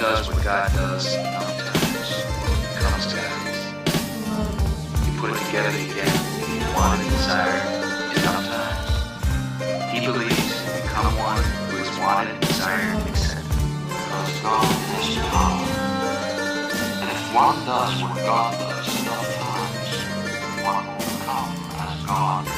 does what God does sometimes. It comes to you put it together again. You want and desire it sometimes. He believes you become one who is wanted, desired, and accepted. Because God has power. And if one does what God does enough times, one will become as God is.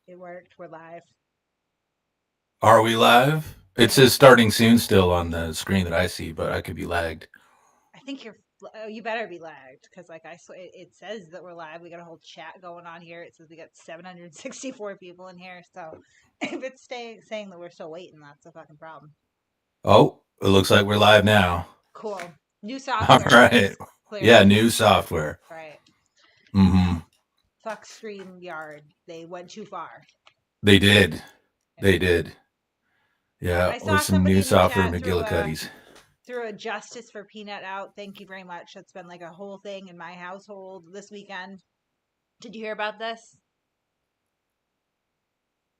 It worked. We're live. Are we live? It says starting soon still on the screen that I see, but I could be lagged. I think you better be lagged because like it says that we're live. We got a whole chat going on here. It says we got 764 people in here. So if it's saying that we're still waiting, that's a fucking problem. Oh, it looks like we're live now. Cool. New All software. right. Clearly. Yeah, new software. Right. Mm-hmm. Fuck StreamYard. They went too far. They did. They did. Yeah, I saw or some somebody new in the software chat McGillicuddy's. threw a Justice for Peanut out. Thank you very much. That's been like a whole thing in my household this weekend. Did you hear about this?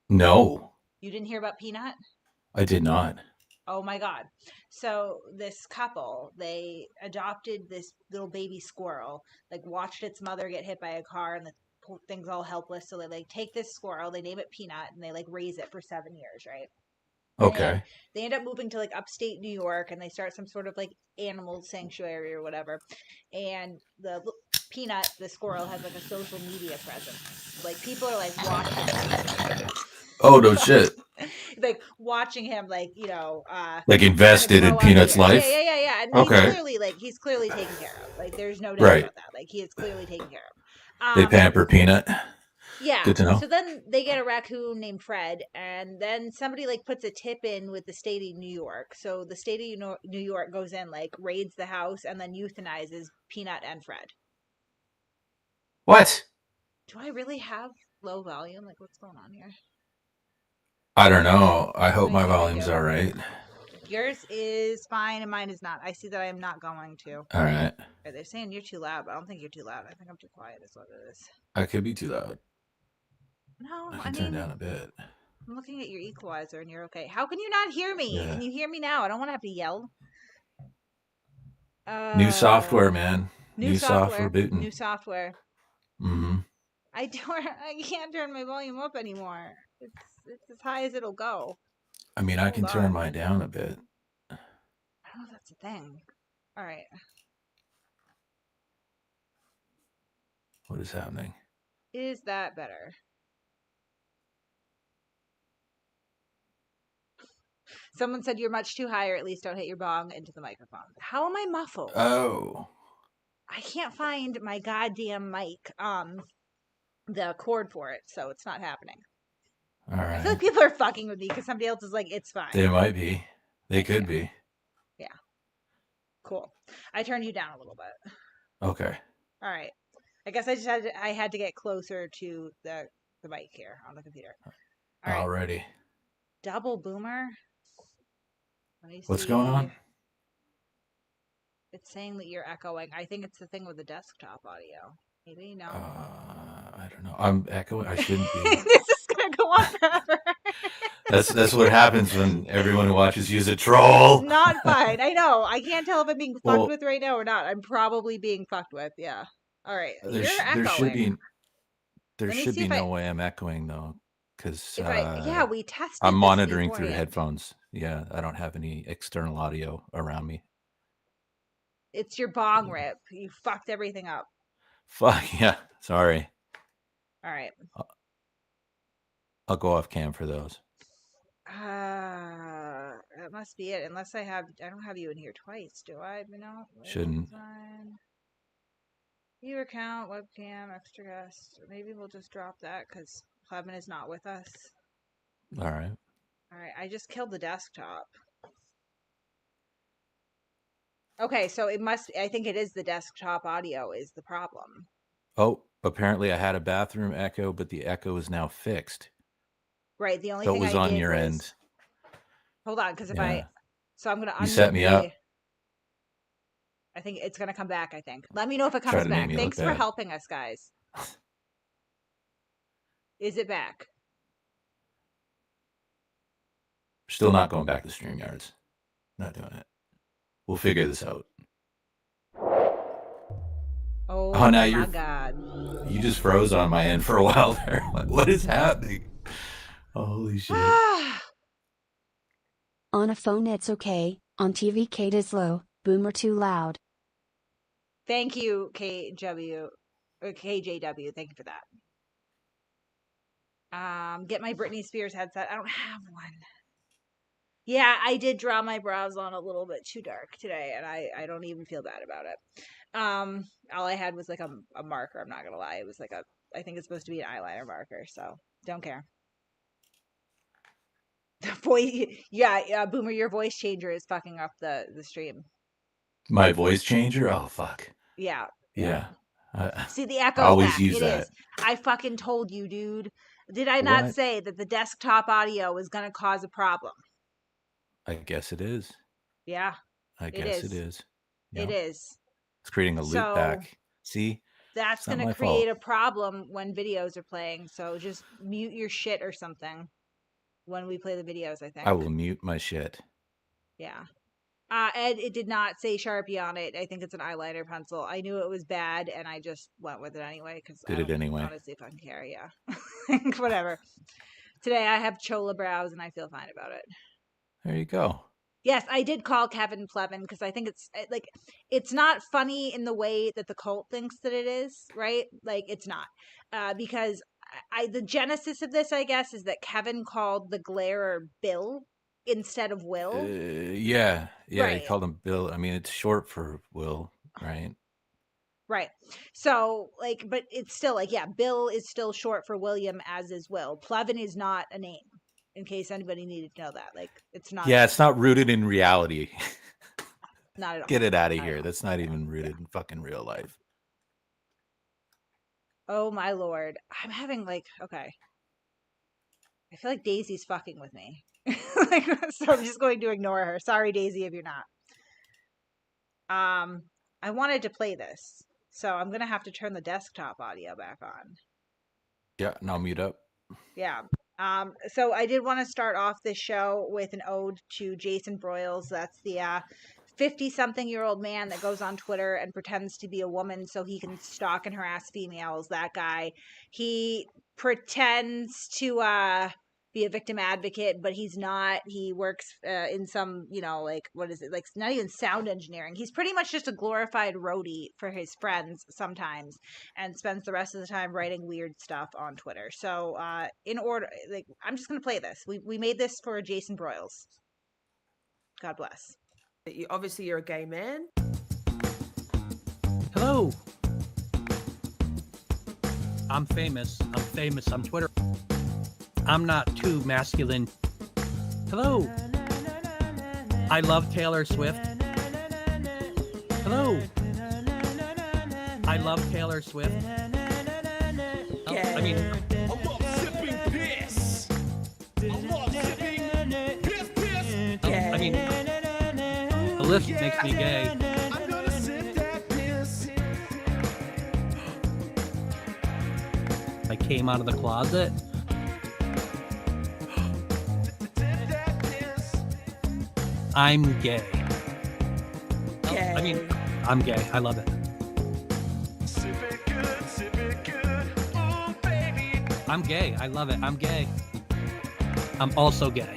No, You didn't hear about Peanut? I did not. Oh my God. So this couple, they adopted this little baby squirrel, like watched its mother get hit by a car and the thing's all helpless. So they like take this squirrel, they name it Peanut, and they like raise it for 7 years, right? Okay. And they end up moving to like upstate New York and they start some sort of like animal sanctuary or whatever. And the Peanut, the squirrel, has like a social media presence. Like people are like watching him. Oh, no shit. Like watching him, like, Like invested in Peanut's life? Yeah. And Okay. he's clearly taken care of. Like there's no doubt Right. about that. Like he is clearly taken care They of. pamper Peanut. Yeah. Good to know. So then they get a raccoon named Fred, and then somebody like puts a tip in with the state of New York. So the state of New York goes in, like raids the house, and then euthanizes Peanut and Fred. What? Do I really have low volume? Like what's going on here? I don't know. I hope my Here we volume's go. all right. Yours is fine and mine is not. I see that I am not going to. All right. They're saying you're too loud, but I don't think you're too loud. I think I'm too quiet is what it is. I could be too loud. No, I can turn down a bit. I'm looking at your equalizer and you're okay. How can you not hear me? Yeah. Can you hear me now? I don't want to have to yell. New software, man. New software booting. New software. Mm-hmm. I can't turn my volume up anymore. It's as high as it'll go. I mean, I can turn mine down a bit. Oh, that's a thing. All right. What is happening? Is that better? Someone said you're much too high, or at least don't hit your bong into the microphone. How am I muffled? Oh. I can't find my goddamn mic, the cord for it, so it's not happening. All right. I feel like people are fucking with me because somebody else is like, it's fine. They might be. They could be. Yeah. Cool. I turned you down a little bit. Okay. All right. I guess I had to get closer to the the mic here on the computer. All right. Already. Double boomer. Let me What's see. going on? It's saying that you're echoing. I think it's the thing with the desktop audio. Maybe no. I don't know. I'm echoing. I shouldn't be. This is gonna go on forever. That's what happens when everyone who watches you is a troll. It's not fine. I know. I can't tell if I'm being Well- fucked with right now or not. I'm probably being fucked with. Yeah. All right. There You're echoing. There Let me should see be if no way I'm echoing though, because yeah, we tested. I'm this monitoring through beforehand. headphones. Yeah, I don't have any external audio around me. It's your bong rip. You fucked everything up. Fuck yeah. Sorry. All right. I'll go off cam for those. That must be it. Unless I don't have you in here twice, do I? No. Shouldn't. Fine. Viewer count, webcam, extra guest. Maybe we'll just drop that because Clevin is not with us. All right. All right. I just killed the desktop. Okay, so it must. I think it is the desktop audio is the problem. Oh, apparently I had a bathroom echo, but the echo is now fixed. Right. The only So it thing was I on did your was, end. Hold on, because if Yeah. so I'm gonna. You set me up. I think it's gonna come back. I think. Let me know if it Try comes to make back. me look Thanks for bad. helping us, guys. Is it back? Still not going back to StreamYards. Not doing it. We'll figure this out. Oh, now my you're. God. You just froze on my end for a while there. What is happening? Holy shit. On a phone it's okay, on TV Kate is low, boomer too loud. Thank you, KJW. Thank you for that. Get my Britney Spears headset. I don't have one. Yeah, I did draw my brows on a little bit too dark today, and I don't even feel bad about it. All I had was like a marker. I'm not gonna lie. It was like I think it's supposed to be an eyeliner marker, so don't care. The voice, yeah, Boomer, your voice changer is fucking up the stream. My voice changer? Oh, fuck. Yeah. Yeah. See the echo. I always back. use It that. is. I fucking told you, dude. Did I not What? say that the desktop audio is gonna cause a problem? I guess it is. Yeah. I guess it is. It Yep. is. It's creating a loop So, back. See? That's It's not going my to create fault. a problem when videos are playing. So just mute your shit or something when we play the videos, I think. I will mute my shit. Yeah. Ed, it did not say Sharpie on it. I think it's an eyeliner pencil. I knew it was bad, and I just went with it anyway. Did it anyway. Honestly, fucking care, yeah. Whatever. Today I have chola brows, and I feel fine about it. There you go. Yes, I did call Kevin Plevin because I think it's like it's not funny in the way that the cult thinks that it is, right? Like it's not, because the genesis of this, I guess, is that Kevin called the Glairer Bill instead of Will. Yeah. Right. He called him Bill. I mean, it's short for Will, right? Right. So, like, but it's still like, yeah, Bill is still short for William, as is Will. Plevin is not a name. In case anybody needed to know that, like, it's not. Yeah, it's not rooted in reality. Not at all. Get it out of Not at here. all. That's not even rooted in fucking real life. Oh my lord. I'm having like, okay. I feel like Daisy's fucking with me. Like, so I'm just going to ignore her. Sorry, Daisy, if you're not. I wanted to play this, so I'm gonna have to turn the desktop audio back on. Yeah, and I'll mute up. Yeah. So I did want to start off this show with an ode to Jason Broyles. That's the 50-something-year-old man that goes on Twitter and pretends to be a woman so he can stalk and harass females. That guy. He pretends to be a victim advocate, but he's not. He works in some, like, what is it? Like, not even sound engineering. He's pretty much just a glorified roadie for his friends sometimes, and spends the rest of the time writing weird stuff on Twitter. So, in order, like, I'm just gonna play this. We made this for Jason Broyles. God bless. Obviously, you're a gay man. Hello. I'm famous. I'm famous on Twitter. I'm not too masculine. Hello. I love Taylor Swift. Hello. I love Taylor Swift. Oh, I mean, list makes me gay. I came out of the closet. I'm gay. Gay. I mean, I'm gay. I love it. I'm gay. I love it. I'm gay. I'm also gay.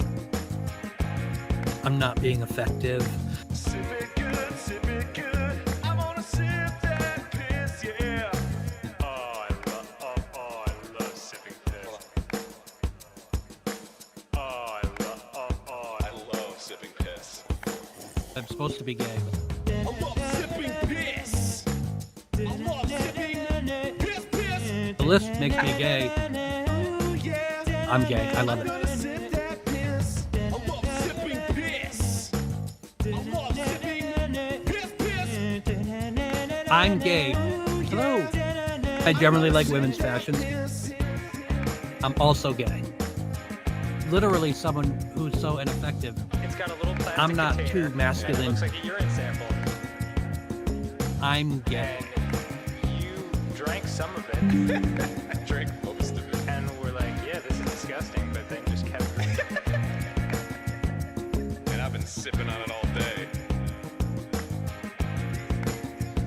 I'm not being effective. I'm supposed to be gay. The list makes me gay. I'm gay. I love it. I'm gay. Hello. I generally like women's fashions. I'm also gay. Literally someone who's so ineffective. It's got a little plastic I'm not container, too masculine. and it looks like a urine sample. I'm gay. And you drank some of it. Drink most of it. And we're like, yeah, this is disgusting, but then just kept And I've been sipping on it all day.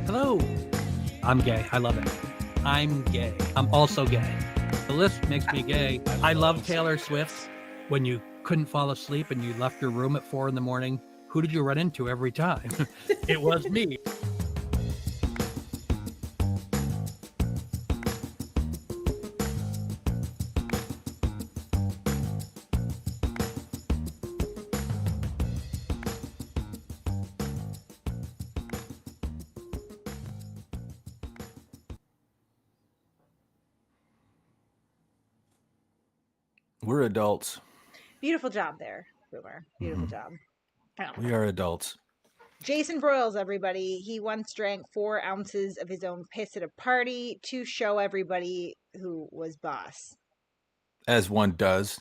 Hello. I'm gay. I love it. I'm gay. I'm also gay. The list makes me gay. I love Taylor Swift. When you couldn't fall asleep and you left your room at 4 a.m, who did you run into every time? It was me. We're adults. Beautiful job there, Boomer. Beautiful job. Oh. We are adults. Jason Broyles, everybody. He once drank 4 ounces of his own piss at a party to show everybody who was boss. As one does.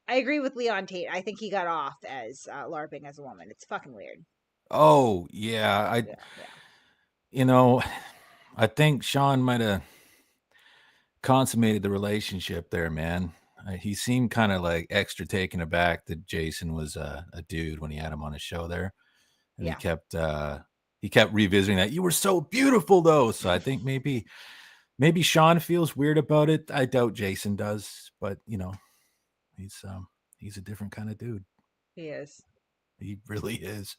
I agree with Leon Tate. I think he got off as LARPing as a woman. It's fucking weird. Oh, yeah. Yeah. You know, I think Sean might have consummated the relationship there, man. He seemed kind of like extra taken aback that Jason was a dude when he had him on his show there, and Yeah. he kept revisiting that. You were so beautiful, though. So I think maybe Sean feels weird about it. I doubt Jason does, but you know, he's a different kind of dude. He is. He really is.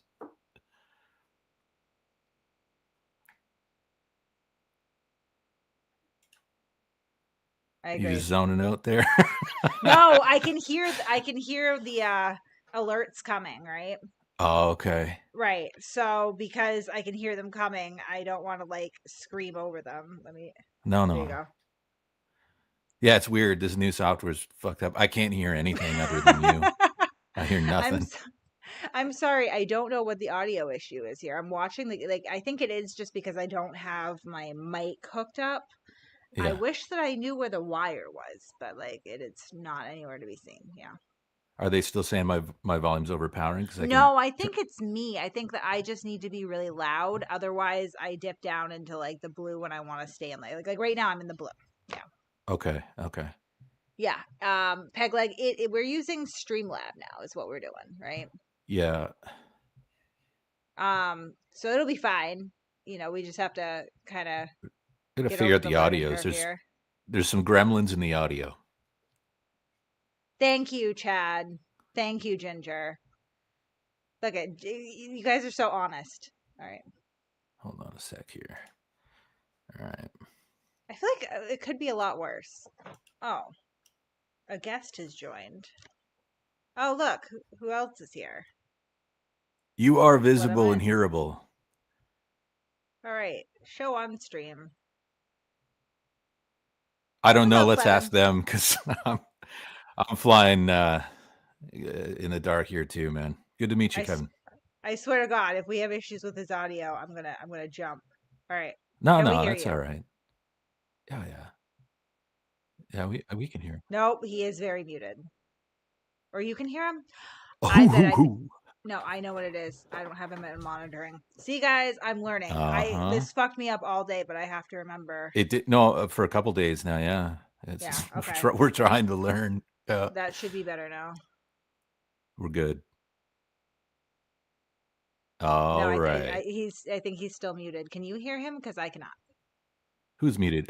I You agree. just zoning out there. No, I can hear the alerts coming, right? Oh, okay. Right. So because I can hear them coming, I don't want to like scream over them. There you No. go. Yeah, it's weird. This new software's fucked up. I can't hear anything other than you. I hear nothing. I'm sorry. I don't know what the audio issue is here. I'm watching I think it is just because I don't have my mic hooked up. I Yeah. wish that I knew where the wire was, but it's not anywhere to be seen. Yeah. Are they still saying my volume's overpowering? No, I think it's me. I think that I just need to be really loud. Otherwise, I dip down into like the blue when I want to stay in like right now I'm in the blue. Yeah. Okay. Yeah. Pegleg, we're using Streamlab now is what we're doing, right? Yeah. So it'll be fine. You know, we just have to kind of Gotta figure out the audios. There's some gremlins in the audio. Thank you, Chad. Thank you, Ginger. Look at you guys are so honest. All right. Hold on a sec here. All right. I feel like it could be a lot worse. Oh, a guest has joined. Oh, look, who else is here? You are visible and hearable. All right, show on stream. I don't know. Hello, Let's Clem. ask them because I'm flying in the dark here too, man. Good to meet you, Kevin. I swear to God, if we have issues with his audio, I'm gonna jump. All right. No, Can we hear that's you? all right. Yeah. We can hear him. Nope, he is very muted. Or you can hear him. Oh, I bet No, I know what it is. I don't have him in monitoring. See, guys, I'm learning. Uh-huh. This fucked me up all day, but I have to remember. It did for a couple days now. Yeah, Yeah, we're, okay. we're trying to learn. That should be better now. We're good. No, All right. I think he's still muted. Can you hear him? Because I cannot. Who's muted?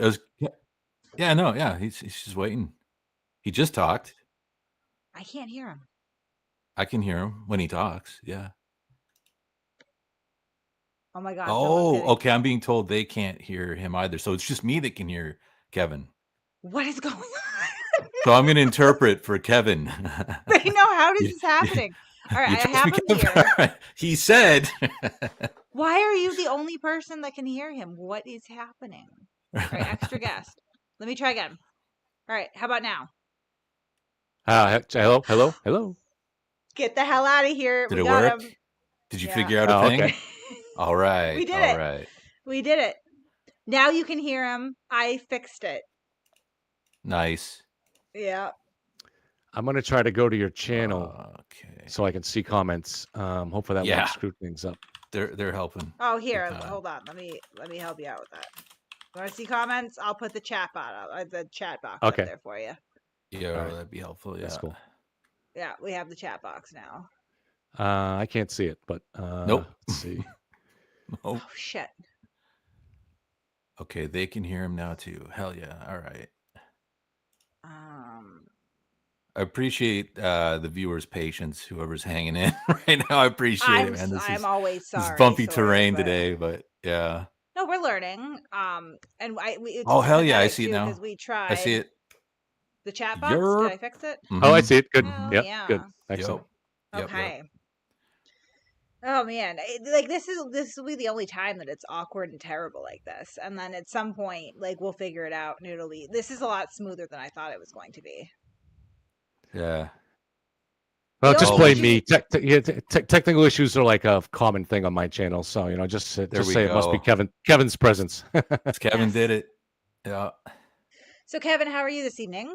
Yeah, no, yeah. He's just waiting. He just talked. I can't hear him. I can hear him when he talks. Yeah. Oh my god. Oh, okay. I'm being told they can't hear him either. So it's just me that can hear Kevin. What is going on? So I'm going to interpret for Kevin. Wait, no, how is this happening? All right, You I trust have me, him Kevin? here. He said. Why are you the only person that can hear him? What is happening? All right, extra guest. Let me try again. All right, how about now? Hello. Get the hell out of here. Did We it got work? him. Did you Yeah. figure out a Oh, thing? okay. All right. We did all it. right. We did it. Now you can hear him. I fixed it. Nice. Yeah. I'm gonna try to go to your channel Okay. so I can see comments. Hopefully that Yeah. won't screw things up. They're helping. Oh, here. Big time. Hold on. Let me help you out with that. You want to see comments? I'll put the chat the chat box Okay. up there for you. Yeah, All right. that'd be helpful. Yeah. That's cool. Yeah, we have the chat box now. I can't see it, but Nope. let's see. Nope. Oh shit. Okay, they can hear him now too. Hell yeah. All right. I appreciate the viewers' patience, whoever's hanging in right now. I appreciate it, man. I'm always this sorry. is bumpy Sorry, terrain but- today, but yeah. No, we're learning. And it's Oh, hell yeah, I pathetic, see it too, now. 'cause we tried I see it. the chat box. Yerp. Did I fix it? Oh, I Mhm. see it. Good. Hell Yep. yeah. Good. Excellent. Yep, Okay. Oh man, this will be the only time that it's awkward and terrible like this, and then at some point, like we'll figure it out, and it'll be. This is a lot smoother than I thought it was going to be. Yeah. Well, The just only blame issue- me. Technical issues are like a common thing on my channel, so just we say it must be go. Kevin's presence. Kevin Yes. did it. Yeah. So, Kevin, how are you this evening?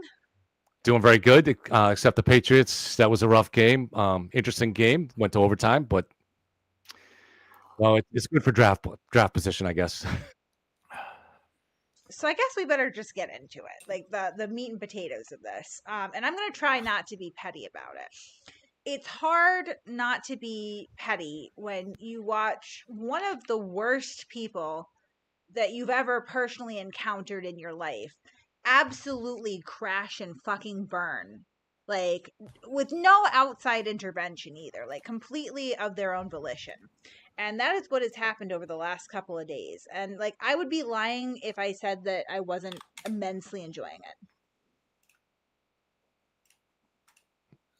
Doing very good, except the Patriots. That was a rough game. Interesting game. Went to overtime, but well, it's good for draft position, I guess. So I guess we better just get into it, like the meat and potatoes of this. And I'm going to try not to be petty about it. It's hard not to be petty when you watch one of the worst people that you've ever personally encountered in your life absolutely crash and fucking burn. Like, with no outside intervention either, like completely of their own volition. And that is what has happened over the last couple of days. And like, I would be lying if I said that I wasn't immensely enjoying it.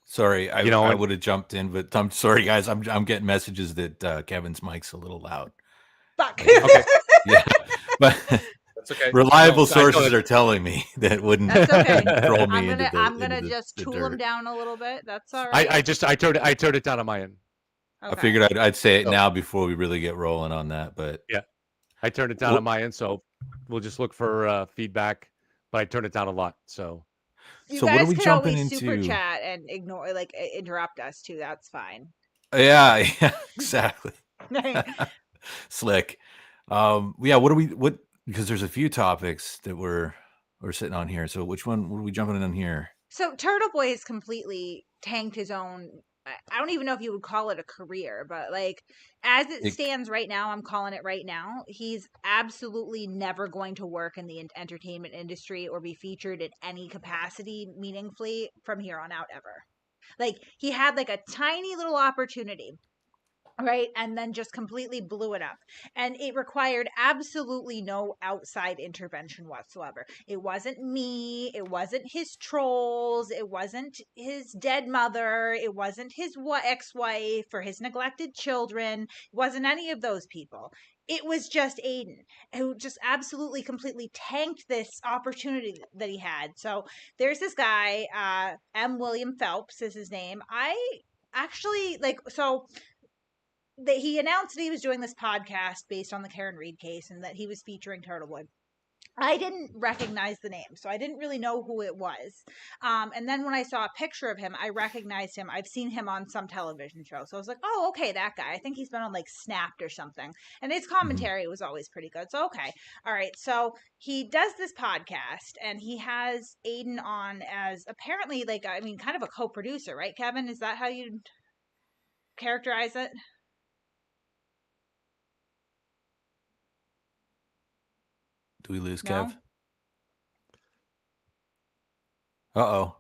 Sorry, I and- would have jumped in, but I'm sorry, guys. I'm getting messages that Kevin's mic's a little loud. Fuck. Okay. Yeah, but That's okay. reliable No, I know sources that- are telling me that wouldn't That's okay. throw me I'm into gonna the, into just the tool dirt. him down a little bit. That's all right. I turned it down on my end. I Okay. figured I'd say it So- now before we really get rolling on that, but I turned it down Well- on my end, so we'll just look for feedback. But I turned it down a lot, so You So guys what are we can jumping always super into? chat and ignore, like, interrupt us too. That's fine. yeah, exactly. Slick. Yeah, what because there's a few topics that we're sitting on here. So what are we jumping in on here? So Turtle Boy has completely tanked his own. I don't even know if you would call it a career, but like as it stands right now, I'm calling it right now. He's absolutely never going to work in the entertainment industry or be featured in any capacity meaningfully from here on out ever. Like he had like a tiny little opportunity. Right. And then just completely blew it up. And it required absolutely no outside intervention whatsoever. It wasn't me. It wasn't his trolls. It wasn't his dead mother. It wasn't his ex-wife or his neglected children. It wasn't any of those people. It was just Aiden, who just absolutely completely tanked this opportunity that he had. So there's this guy, M. William Phelps is his name. I actually he announced that he was doing this podcast based on the Karen Reed case and that he was featuring Turtle Boy. I didn't recognize the name, so I didn't really know who it was. And then when I saw a picture of him, I recognized him. I've seen him on some television show, so I was like, "Oh, okay, that guy. I think he's been on like Snapped or something." And his commentary was always pretty good. So okay, all right. So he does this podcast, and he has Aiden on as apparently like kind of a co-producer, right? Kevin, is that how you characterize it? Do we lose No? Kev? Uh-oh.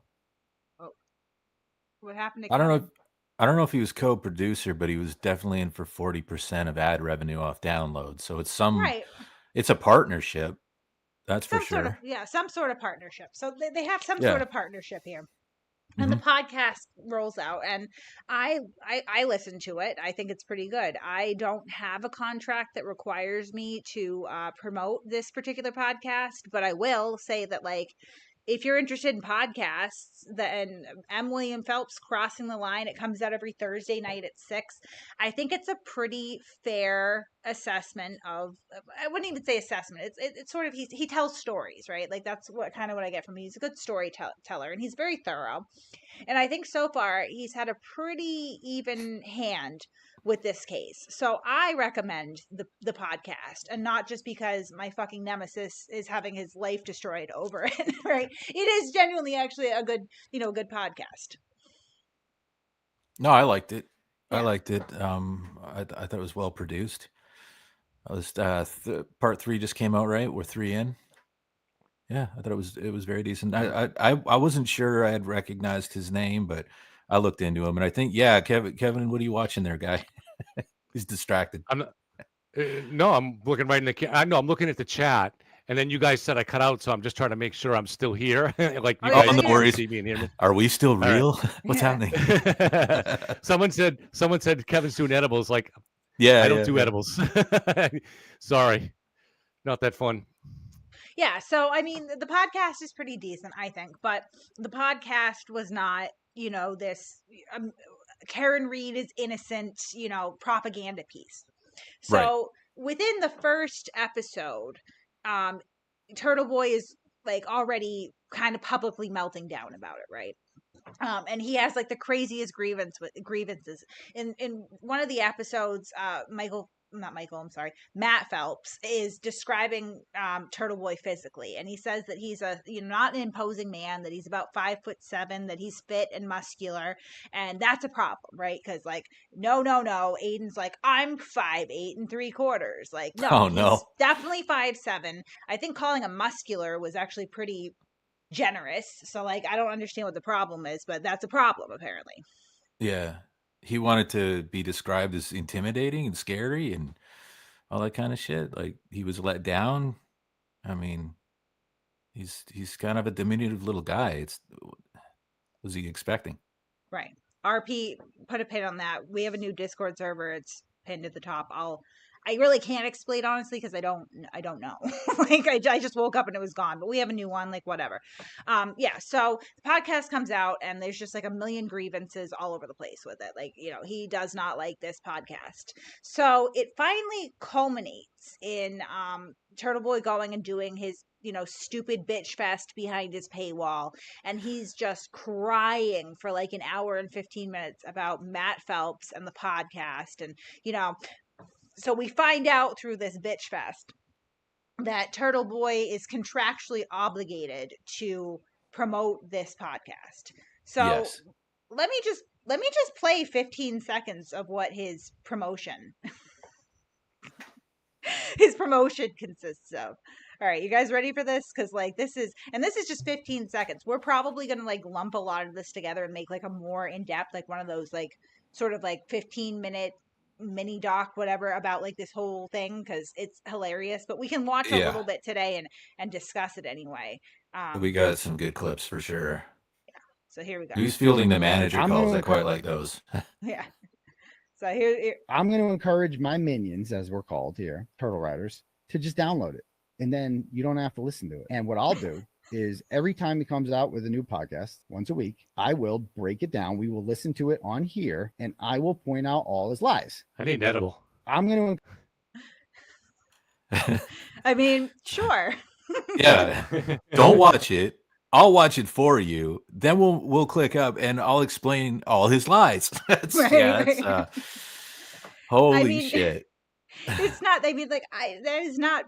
What happened to I don't Kevin? know. I don't know if he was co-producer, but he was definitely in for 40% of ad revenue off downloads. So Right. it's a partnership. That's for Some sort of sure. some sort of partnership. So they have some Yeah. sort of partnership here. And the podcast rolls out, and I listen to it. I think it's pretty good. I don't have a contract that requires me to promote this particular podcast, but I will say that, like, if you're interested in podcasts, then M. William Phelps, Crossing the Line, it comes out every Thursday night at 6. I think it's a pretty fair assessment of, I wouldn't even say assessment. It's sort of, he tells stories, right? Like that's what I get from him. He's a good storyteller, and he's very thorough. And I think so far he's had a pretty even hand with this case. So I recommend the podcast, and not just because my fucking nemesis is having his life destroyed over it, right? It is genuinely actually a good, good podcast. No, I liked it. I Yeah. liked it. I thought it was well produced. I was part 3 just came out, right? We're 3 in. Yeah, I thought it was very decent. I wasn't sure I had recognized his name, but I looked into him, and I think Kevin, what are you watching there, guy? He's distracted. I'm not, no, I'm looking right in the. I know I'm looking at the chat, and then you guys said I cut out, so I'm just trying to make sure I'm still here. Like you guys no can worries. see me and hear me. Are we still All right. real? What's happening? Someone said Kevin's doing edibles. Like, Yeah, I don't do edibles. Sorry, not that fun. Yeah, so I mean, the podcast is pretty decent, I think, but the podcast was not, this Karen Reed is innocent, propaganda piece. So within the first episode, Turtle Boy is like already kind of publicly melting down about it, right? And he has like the craziest grievances. In one of the episodes, Matt Phelps is describing Turtle Boy physically, and he says that he's a not an imposing man, that he's about 5'7", that he's fit and muscular, and that's a problem, right? Because like no, Aiden's like, I'm 5'8" and 3/4. Like no, he's definitely 5'7". I think calling him muscular was actually pretty generous. So like I don't understand what the problem is, but that's a problem apparently. Yeah. He wanted to be described as intimidating and scary and all that kind of shit. Like he was let down. I mean, he's kind of a diminutive little guy. What was he expecting? Right. RP, put a pin on that. We have a new Discord server. It's pinned at the top. I really can't explain honestly because I don't know. Like I just woke up and it was gone, but we have a new one, like whatever. Yeah, so the podcast comes out and there's just like a million grievances all over the place with it. Like, he does not like this podcast. So it finally culminates in Turtle Boy going and doing his stupid bitch fest behind his paywall, and he's just crying for like an hour and 15 minutes about Matt Phelps and the podcast. And so we find out through this bitch fest that Turtle Boy is contractually obligated to promote this podcast. So Yes. let me just play 15 seconds of what his promotion consists of. All right, you guys ready for this? Because like this is just 15 seconds. We're probably gonna like lump a lot of this together and make like a more in depth, like one of those like sort of like 15-minute mini doc, whatever, about like this whole thing because it's hilarious. But we can watch a little bit today and discuss it anyway. We got some good clips for sure. Yeah. So here we go. He's fielding the manager calls. I quite like those. Yeah. So here I'm going to encourage my minions, as we're called here, Turtle Riders, to just download it, and then you don't have to listen to it. And what I'll do is every time he comes out with a new podcast once a week, I will break it down. We will listen to it on here, and I will point out all his lies. I need an edible. I'm going to. I mean, sure. Yeah. Don't watch it. I'll watch it for you. Then we'll click up and I'll explain all his lies. That's Right. holy mean, shit. it's not. I mean, like, that is not.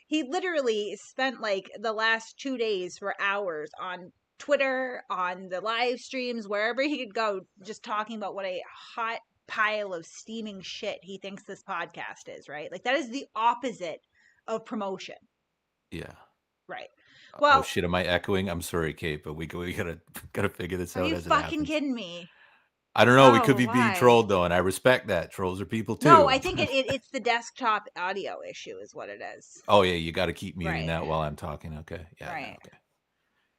He literally spent like the last 2 days for hours on Twitter, on the live streams, wherever he could go, just talking about what a hot pile of steaming shit he thinks this podcast is. Right? Like, that is the opposite of promotion. Yeah. Right. Oh Well, shit, am I echoing? I'm sorry, Kate, but we gotta figure this are out you as it fucking happens. kidding me? I don't know. We could Oh, be being why? trolled though, and I respect that. Trolls are people too. No, I think it's the desktop audio issue is what it is. Oh yeah, you got to keep muting Right. that while I'm talking. Okay. Yeah. Right. Okay.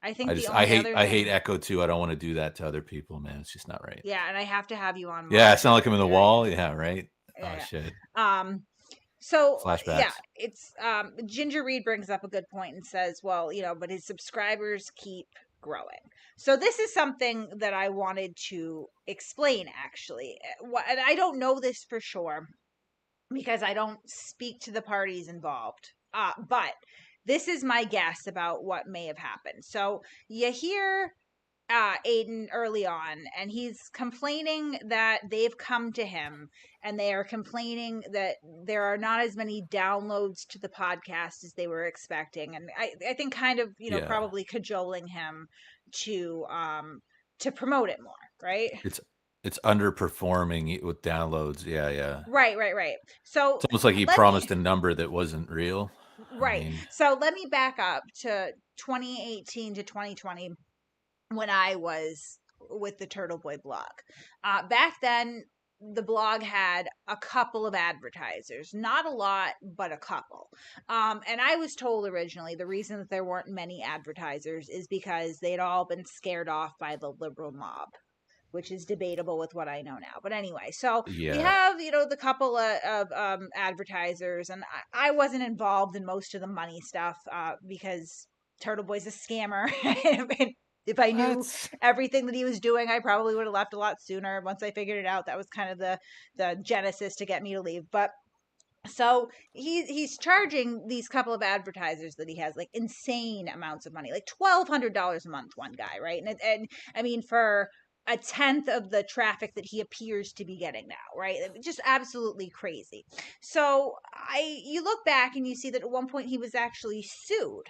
I think I the just only other I thing- hate echo too. I don't want to do that to other people, man. It's just not right. Yeah, and I have to have you on. Yeah, it's not like I'm in the right? wall. Yeah, right. Yeah, Oh shit. So Flashbacks. yeah, it's Ginger Reed brings up a good point and says, well, but his subscribers keep growing. So this is something that I wanted to explain actually. And I don't know this for sure because I don't speak to the parties involved. But this is my guess about what may have happened. So you hear Aiden early on, and he's complaining that they've come to him and they are complaining that there are not as many downloads to the podcast as they were expecting. And I think kind of, Yeah. probably cajoling him to promote it more, right? It's underperforming with downloads. Yeah, yeah. Right. So It's almost like he promised a number that wasn't real. Right. I mean, So let me back up to 2018 to 2020 when I was with the Turtle Boy blog. Back then, the blog had a couple of advertisers, not a lot, but a couple. And I was told originally the reason that there weren't many advertisers is because they'd all been scared off by the liberal mob, which is debatable with what I know now. But anyway, so Yeah. we have, the couple of advertisers, and I wasn't involved in most of the money stuff because Turtle Boy's a scammer. And if I knew everything that he was doing, I probably would have left a lot sooner. Once I figured it out, that was kind of the genesis to get me to leave. But so he's charging these couple of advertisers that he has like insane amounts of money, like $1,200 a month. One guy, right? And I mean for a tenth of the traffic that he appears to be getting now, right? Just absolutely crazy. So you look back and you see that at one point he was actually sued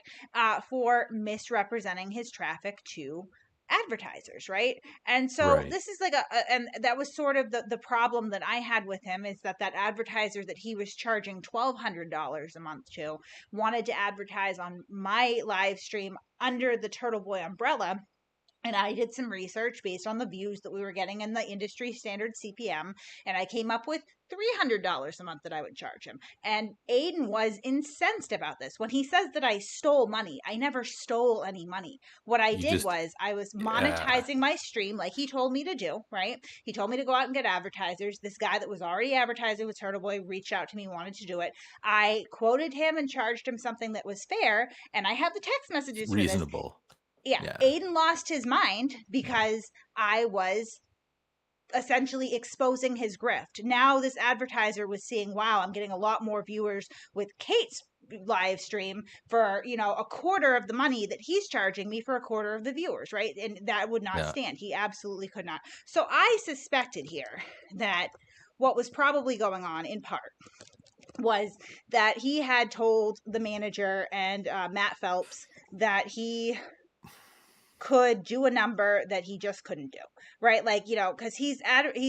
for misrepresenting his traffic to advertisers, right? And so Right. this is like and that was sort of the problem that I had with him is that advertiser that he was charging $1,200 a month to wanted to advertise on my live stream under the Turtle Boy umbrella. And I did some research based on the views that we were getting in the industry standard CPM. And I came up with $300 a month that I would charge him. And Aiden was incensed about this. When he says that I stole money, I never stole any money. What I did was I was monetizing my stream like he told me to do, right? He told me to go out and get advertisers. This guy that was already advertising with Turtle Boy reached out to me, wanted to do it. I quoted him and charged him something that was fair. And I have the text messages for this. Reasonable. Yeah, Aiden lost his mind because I was essentially exposing his grift. Now this advertiser was seeing, wow, I'm getting a lot more viewers with Kate's live stream for, a quarter of the money that he's charging me for a quarter of the viewers, right? And that would not stand. He absolutely could not. So I suspected here that what was probably going on in part was that he had told the manager and Matt Phelps that he could do a number that he just couldn't do, right? Like, because he's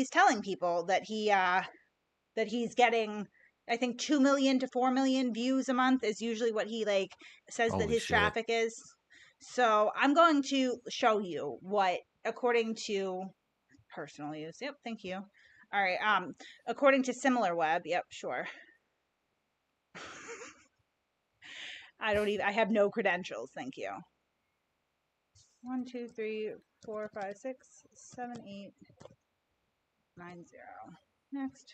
telling people that he's getting, I think 2 million to 4 million views a month is usually what he like says that his traffic is. So I'm going to show you what, according to personal use. Yep, thank you. All right. According to SimilarWeb. Yep, sure. I have no credentials. Thank you. 1, 2, 3, 4, 5, 6, 7, 8, 9, 0. Next.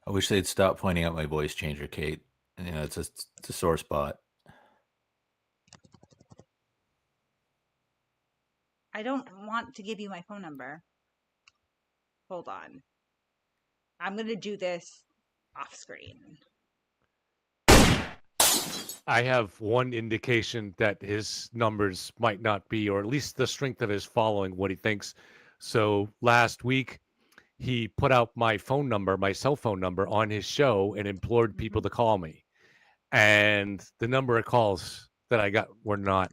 I wish they'd stop pointing out my voice changer, Kate. It's a sore spot. I don't want to give you my phone number. Hold on. I'm going to do this off screen. I have one indication that his numbers might not be, or at least the strength of his following, what he thinks. So last week, he put out my phone number, my cell phone number on his show and implored people to call me. And the number of calls that I got were not,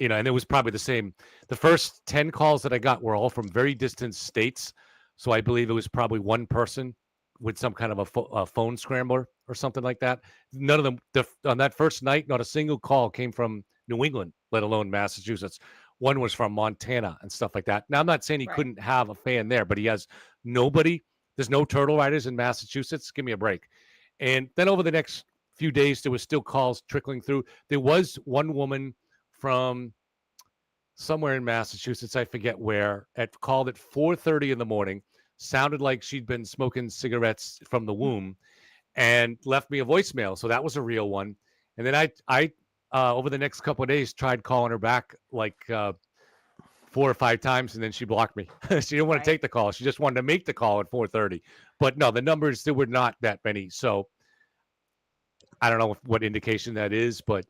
and it was probably the same. The first 10 calls that I got were all from very distant states. So I believe it was probably one person with some kind of a phone scrambler or something like that. None of them on that first night, not a single call came from New England, let alone Massachusetts. One was from Montana and stuff like that. Now, I'm not saying he couldn't have a fan there, but he has nobody. There's no Turtle Riders in Massachusetts. Give me a break. And then over the next few days, there was still calls trickling through. There was one woman from somewhere in Massachusetts, I forget where, called at 4:30 in the morning, sounded like she'd been smoking cigarettes from the womb, and left me a voicemail. So that was a real one. And then I over the next couple of days tried calling her back like 4 or 5 times, and then she blocked me. She didn't want to take the call. She just wanted to make the call at 4:30. But no, the numbers, there were not that many. So I don't know what indication that is, but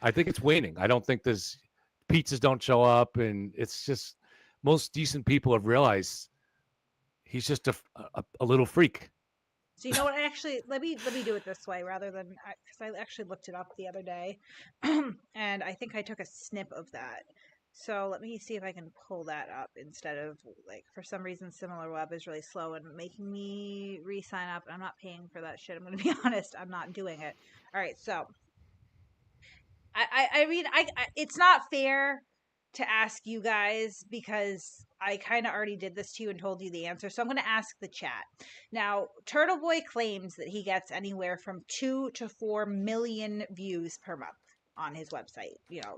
I think it's waning. I don't think pizzas don't show up, and it's just most decent people have realized he's just a little freak. So you know what? Actually, let me do it this way rather than because I actually looked it up the other day, and I think I took a snip of that. So let me see if I can pull that up instead of for some reason SimilarWeb is really slow and making me re-sign up. I'm not paying for that shit. I'm going to be honest. I'm not doing it. All right. So I mean, it's not fair to ask you guys because I kind of already did this to you and told you the answer. So I'm going to ask the chat. Now, Turtle Boy claims that he gets anywhere from 2 to 4 million views per month on his website.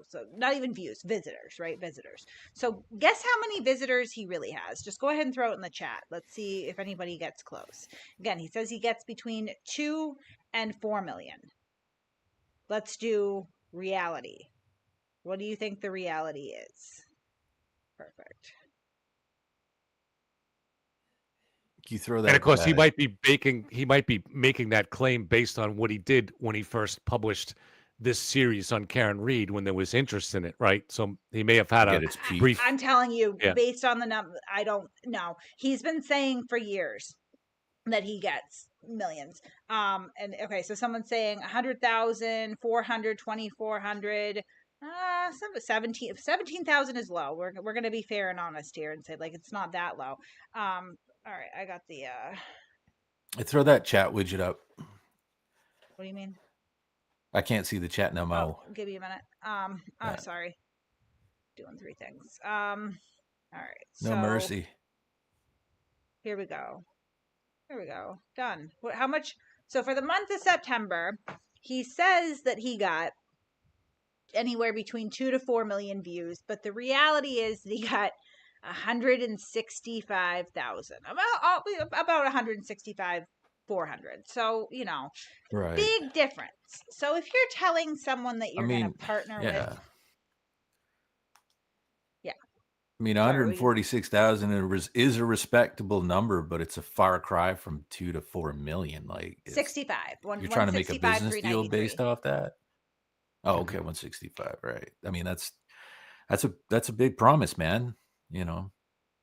So not even views, visitors, right? Visitors. So guess how many visitors he really has. Just go ahead and throw it in the chat. Let's see if anybody gets close. Again, he says he gets between 2 and 4 million. Let's do reality. What do you think the reality is? Perfect. You throw that, and of course, he might be making that claim based on what he did when he first published this series on Karen Reed when there was interest in it, right? So he may have had a brief. I'm telling you, based on the number, I don't know. He's been saying for years that he gets millions. And okay, so someone's saying 100,000, 400, 2,400. 17,000 is low. We're gonna be fair and honest here and say it's not that low. All right, I got the. I throw that chat widget up. What do you mean? I can't see the chat no more. Give me a minute. Sorry. Doing 3 things. All right. No mercy. Here we go. Done. How much? So for the month of September, he says that he got anywhere between 2 to 4 million views, but the reality is that he got 165,000, about 165,400. So right. Big difference. So if you're telling someone that you're going to partner with, I mean, 146,000 is a respectable number, but it's a far cry from 2 to 4 million. 65. You're trying to make a business deal based off that. Oh, okay, 165, right? I mean, that's a big promise, man.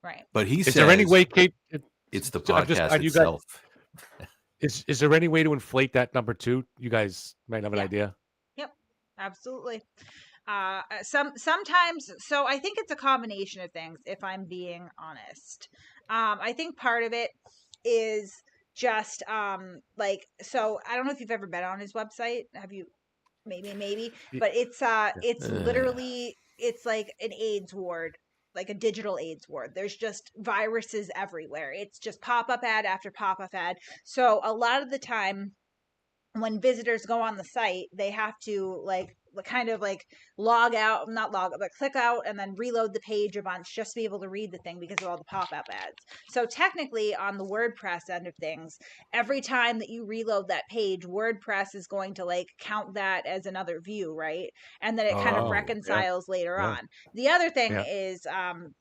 Right. But he says, is there any way, Kate? It's the podcast itself. Is there any way to inflate that number too? You guys might have an idea. Yep, absolutely. Sometimes, so I think it's a combination of things. If I'm being honest, I think part of it is just so I don't know if you've ever been on his website. Have you? Maybe, but it's literally it's like an AIDS ward, like a digital AIDS ward. There's just viruses everywhere. It's just pop-up ad after pop-up ad. So a lot of the time when visitors go on the site, they have to click out and then reload the page a bunch just to be able to read the thing because of all the pop-up ads. So technically on the WordPress end of things, every time that you reload that page, WordPress is going to count that as another view, right? And then it kind of reconciles later on. The other thing is the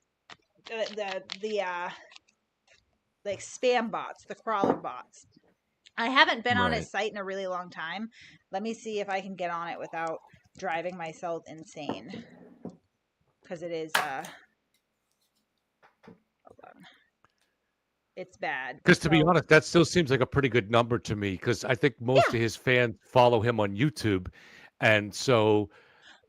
spam bots, the crawler bots. I haven't been on his Right. site in a really long time. Let me see if I can get on it without driving myself insane. Because it is, hold on. It's bad. Because to be So, honest, that still seems like a pretty good number to me. Because I think most yeah. of his fans follow him on YouTube, and so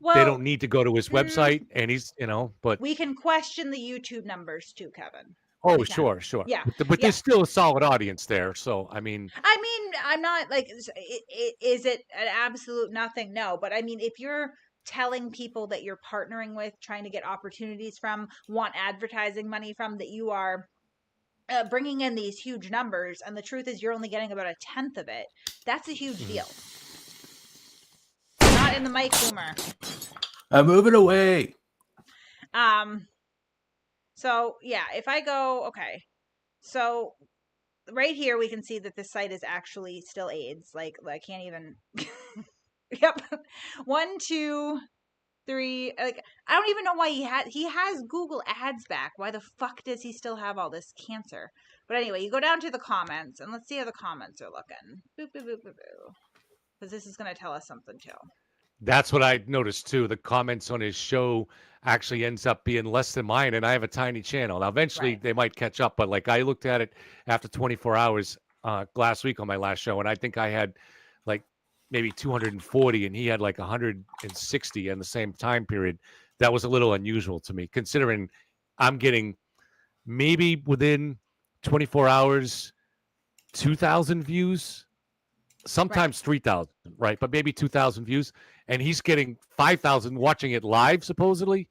they Well, don't need to go to his website. And he's, but we can question the YouTube numbers too, Kevin. oh, We can. sure, sure. Yeah. But Yeah. there's still a solid audience there. So I mean, I'm not like, is it an absolute nothing? No. But I mean, if you're telling people that you're partnering with, trying to get opportunities from, want advertising money from, that you are bringing in these huge numbers, and the truth is you're only getting about 1/10 of it, that's a huge deal. Not in the mic, Boomer. I'm moving away. So yeah, if I go, okay, so right here we can see that this site is actually still AIDS. Like I can't even. Yep. 1, 2, 3. Like I don't even know why he has Google Ads back. Why the fuck does he still have all this cancer? But anyway, you go down to the comments and let's see how the comments are looking. Boop boop boop boop boop. Because this is gonna tell us something too. that's what I noticed too. The comments on his show actually ends up being less than mine, and I have a tiny channel. Now, eventually Right. they might catch up, but like I looked at it after 24 hours last week on my last show, and I think I had like maybe 240, and he had like 160 in the same time period. That was a little unusual to me, considering I'm getting maybe within 24 hours 2,000 views, sometimes 3,000, right? But maybe 2,000 views, and he's getting 5,000 watching it live, supposedly.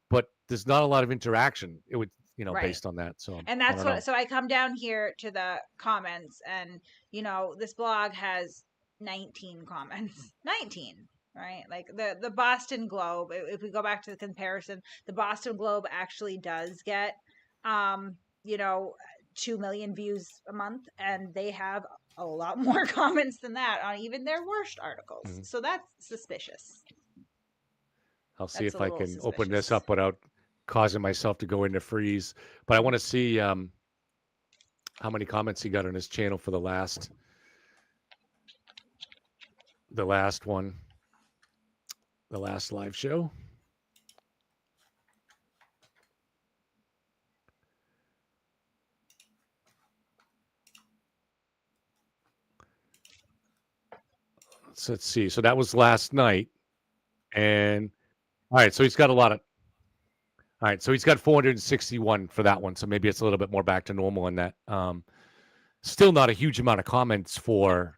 But there's not a lot of interaction. It would, Right. based on that. So, And I that's don't know. what. So I come down here to the comments, and this blog has 19 comments. 19. Right, like the Boston Globe. If we go back to the comparison, the Boston Globe actually does get, 2 million views a month, and they have a lot more comments than that on even their worst articles. Mhm. So that's suspicious. I'll see That's if a I little can open this suspicious. up without causing myself to go into freeze. But I want to see how many comments he got on his channel for the last one, the last live show. So let's see. So that was last night. And all right, so he's got a lot of. All right, so he's got 461 for that one. So maybe it's a little bit more back to normal in that. Still not a huge amount of comments for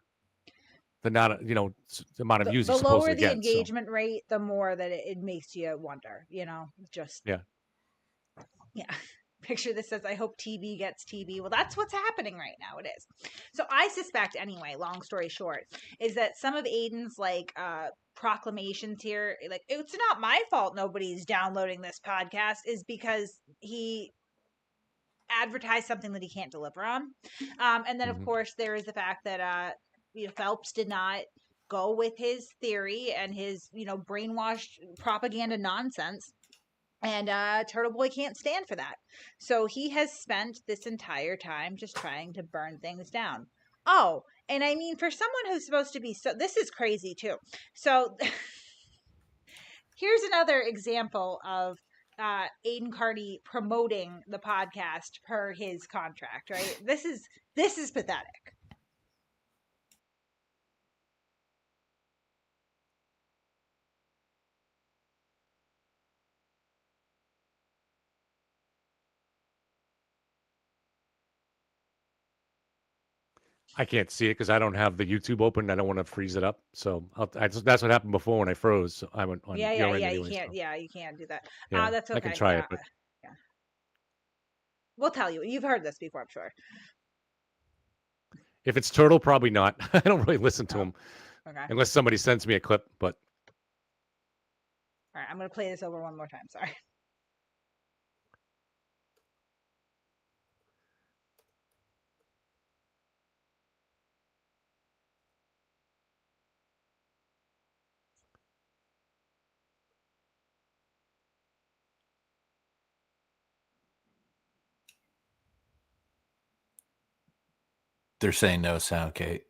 the the amount of views The he's lower supposed to the get. engagement rate, the more that it makes you wonder. Just Yeah. Picture this says, I hope TV gets TV. Well, that's what's happening right now. It is. So I suspect anyway, long story short, is that some of Aiden's proclamations here, like, it's not my fault nobody's downloading this podcast, is because he advertised something that he can't deliver on. And then of course there is the fact that Phelps did not go with his theory and his brainwashed propaganda nonsense. And Turtle Boy can't stand for that. So he has spent this entire time just trying to burn things down. Oh, and I mean, for someone who's supposed to be this is crazy too. So here's another example of Aiden Carney promoting the podcast per his contract, right? This is pathetic. I can't see it because I don't have the YouTube open. I don't want to freeze it up. So that's what happened before when I froze. So I went on Yeah. your end You anyway, can't. so. Yeah, you can't do that. Yeah, That's okay. I can try yeah. it, but Yeah. We'll tell you. You've heard this before, I'm sure. if it's Turtle, probably not. I don't really listen to him Okay. unless somebody sends me a clip. But All right, I'm going to play this over one more time. Sorry. They're saying no sound, Kate.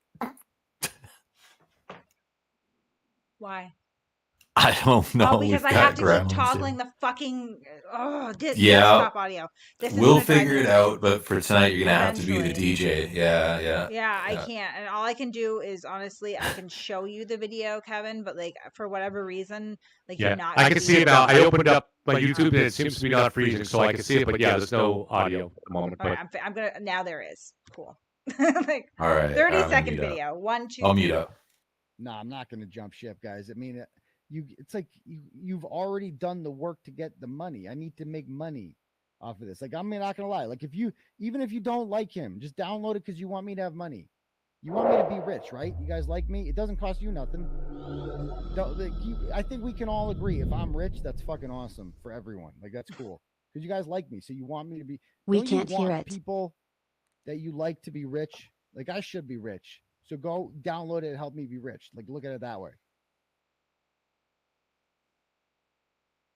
Why? I don't know. Oh, because We've I have got to keep gremlins toggling in. the fucking Yeah. desktop audio. This is We'll gonna drive figure me it out, but for tonight, you're gonna have to be the eventually. DJ. Yeah. Yeah, I can't. And all I can do is honestly, I can show you the video, Kevin, but like for whatever reason, like you're Yeah, not I gonna can be see it able now. to- I opened up my YouTube and it seems to be not freezing, so I can see it. But yeah, there's no audio at the moment. All But right, I'm gonna now there is. Cool. Like All right. 30-second mute up. video. 1, 2, I'll 3. mute up. No, I'm not going to jump ship, guys. I mean, it's like you've already done the work to get the money. I need to make money off of this. Like, I'm not going to lie. Like, even if you don't like him, just download it because you want me to have money. You want me to be rich, right? You guys like me? It doesn't cost you nothing. I think we can all agree. If I'm rich, that's fucking awesome for everyone. Like, that's cool because you guys like me. So you want me to be. We don't you can't hear want it. People that you like to be rich. Like, I should be rich. So go download it and help me be rich. Like, look at it that way.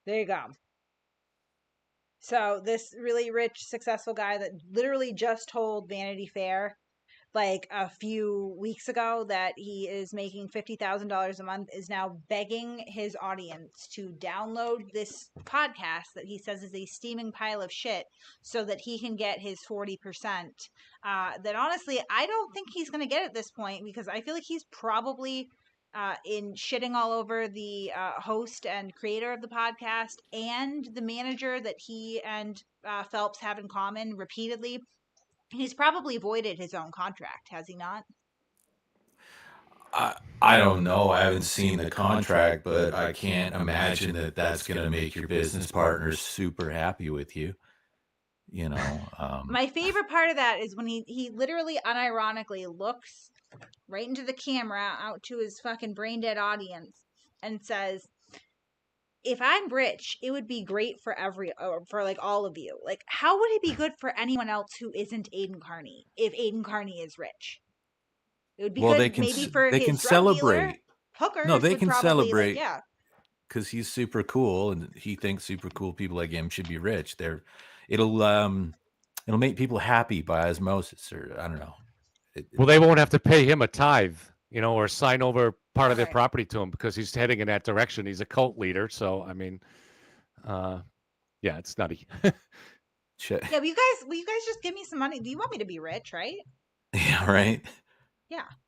There you go. So this really rich, successful guy that literally just told Vanity Fair like a few weeks ago that he is making $50,000 a month is now begging his audience to download this podcast that he says is a steaming pile of shit so that he can get his 40%. That honestly, I don't think he's going to get at this point because I feel like he's probably in shitting all over the host and creator of the podcast and the manager that he and Phelps have in common repeatedly. He's probably voided his own contract, has he not? I don't know. I haven't seen the contract, but I can't imagine that that's going to make your business partners super happy with you. You know, my favorite part of that is when he literally unironically looks right into the camera out to his fucking brain dead audience and says, if I'm rich, it would be great for like all of you. Like, how would it be good for anyone else who isn't Aiden Carney if Aiden Carney is rich? It would be good maybe for they his can drug celebrate. dealer. Hookers No, they would can probably, celebrate. yeah. Because he's super cool, and he thinks super cool people like him should be rich. It'll make people happy by osmosis, or I don't know. well, they won't have to pay him a tithe, or sign over part of their property to him because he's heading in that direction. He's a cult leader, so I mean, yeah, it's nutty. Yeah, will you guys just give me some money? Do you want me to be rich, right? Yeah, right.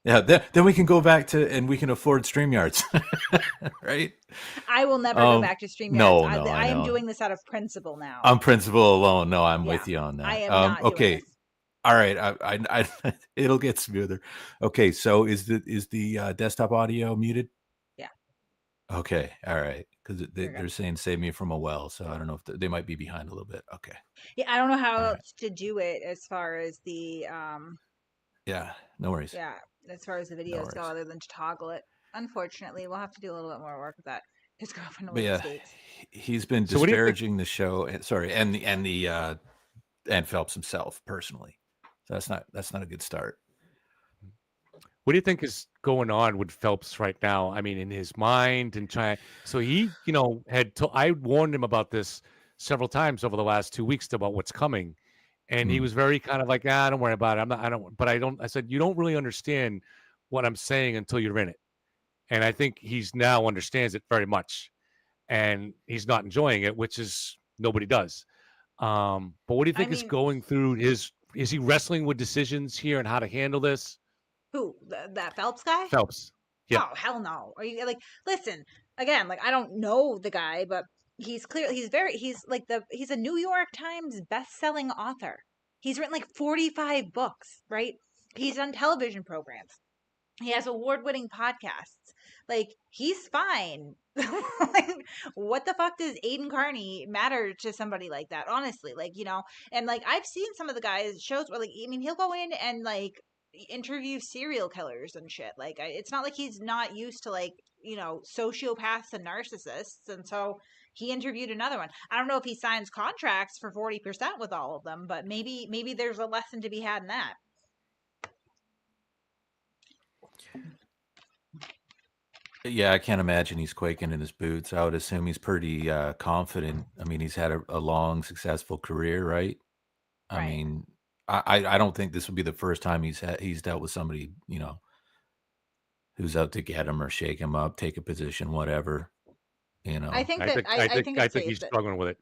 Yeah. Then we can go back to and we can afford StreamYards, right? I will never go back to StreamYards. No, I am know. doing this out of principle now. I'm principle alone. No, I'm with you on that. I am not doing okay. this. All right. I it'll get smoother. Okay. So is the desktop audio muted? Yeah. Okay. All right. Because they're saying save me from a well, so I don't know if they might be behind a little bit. Okay. Yeah, I don't know how else to do it as far as the Yeah. No worries. Yeah, as far as the videos go, other than to toggle it. Unfortunately, we'll have to do a little bit more work with that. His girlfriend But yeah, States. he's been So what do you think- disparaging the show. Sorry, and Phelps himself personally. So that's not a good start. What do you think is going on with Phelps right now? I mean, in his mind and trying. So he, I warned him about this several times over the last 2 weeks about what's coming, and he was very kind of like, don't worry about it. I said, you don't really understand what I'm saying until you're in it, and I think he's now understands it very much, and he's not enjoying it, which is nobody does. But what do you think is going through his? Is he wrestling with decisions here and how to handle this? Who? That Phelps guy? Phelps. Yeah. Oh, hell no. Are you like, listen, again, like I don't know the guy, but he's a New York Times best-selling author. He's written like 45 books, right? He's done television programs. He has award-winning podcasts. Like, he's fine. Like, what the fuck does Aiden Carney matter to somebody like that? Honestly, like, and like I've seen some of the guys' shows where, like, I mean, he'll go in and like interview serial killers and shit. Like, it's not like he's not used to like sociopaths and narcissists, and so he interviewed another one. I don't know if he signs contracts for 40% with all of them, but maybe there's a lesson to be had in that. Yeah, I can't imagine he's quaking in his boots. I would assume he's pretty confident. I mean, he's had a long, successful career, right? I mean, I don't think this would be the first time he's dealt with somebody, who's out to get him or shake him up, take a position, whatever. I think I that think I think it's safe, he's but struggling with it.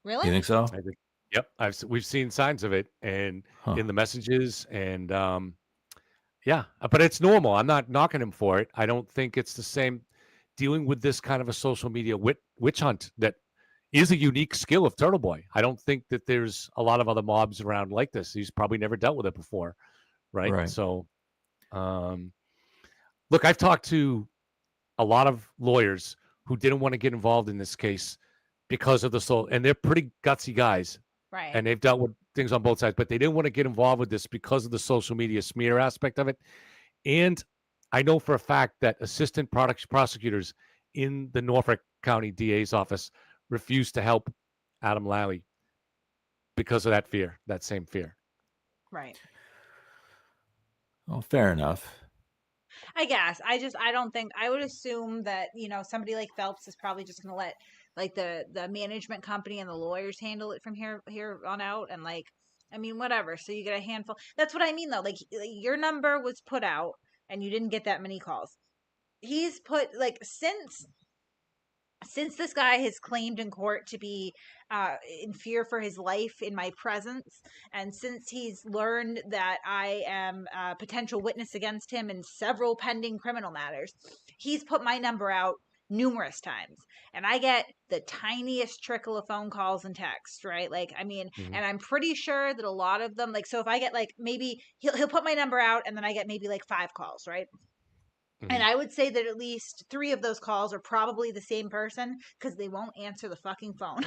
really, You think so? I think. Yep, we've seen signs of it, and Huh. in the messages, and yeah, but it's normal. I'm not knocking him for it. I don't think it's the same dealing with this kind of a social media witch hunt that is a unique skill of Turtle Boy. I don't think that there's a lot of other mobs around like this. He's probably never dealt with it before, right? Right. So, look, I've talked to a lot of lawyers who didn't want to get involved in this case because of the soul, and they're pretty gutsy guys, right? and they've dealt with things on both sides, but they didn't want to get involved with this because of the social media smear aspect of it. And I know for a fact that assistant prosecutors in the Norfolk County DA's office refused to help Adam Lally because of that fear, that same fear. Right. Well, fair enough. I guess. I don't think, I would assume that, somebody like Phelps is probably just going to let like the management company and the lawyers handle it from here on out. And like, I mean, whatever. So you get a handful. That's what I mean though. Like your number was put out and you didn't get that many calls. He's put like, since this guy has claimed in court to be in fear for his life in my presence, and since he's learned that I am a potential witness against him in several pending criminal matters, he's put my number out numerous times, and I get the tiniest trickle of phone calls and texts, right? Like, I mean, and I'm pretty sure that a lot of them, like, so if I get like, maybe he'll put my number out and then I get maybe like 5 calls, right? And I would say that at least 3 of those calls are probably the same person because they won't answer the fucking phone.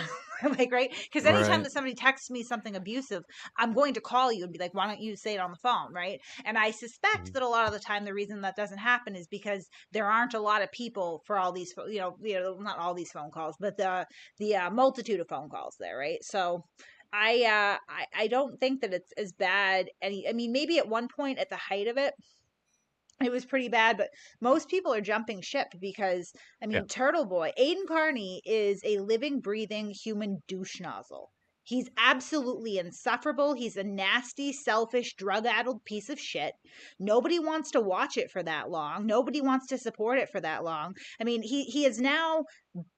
Like, right? Because anytime Right. that somebody texts me something abusive, I'm going to call you and be like, why don't you say it on the phone, right? And I suspect that a lot of the time the reason that doesn't happen is because there aren't a lot of people for all these, not all these phone calls, but the multitude of phone calls there, right? So I don't think that it's as bad. I mean, maybe at one point at the height of it was pretty bad, but most people are jumping ship because, I mean, Turtle Boy, Aiden Carney is a living, breathing human douche nozzle. He's absolutely insufferable. He's a nasty, selfish, drug-addled piece of shit. Nobody wants to watch it for that long. Nobody wants to support it for that long. I mean, he is now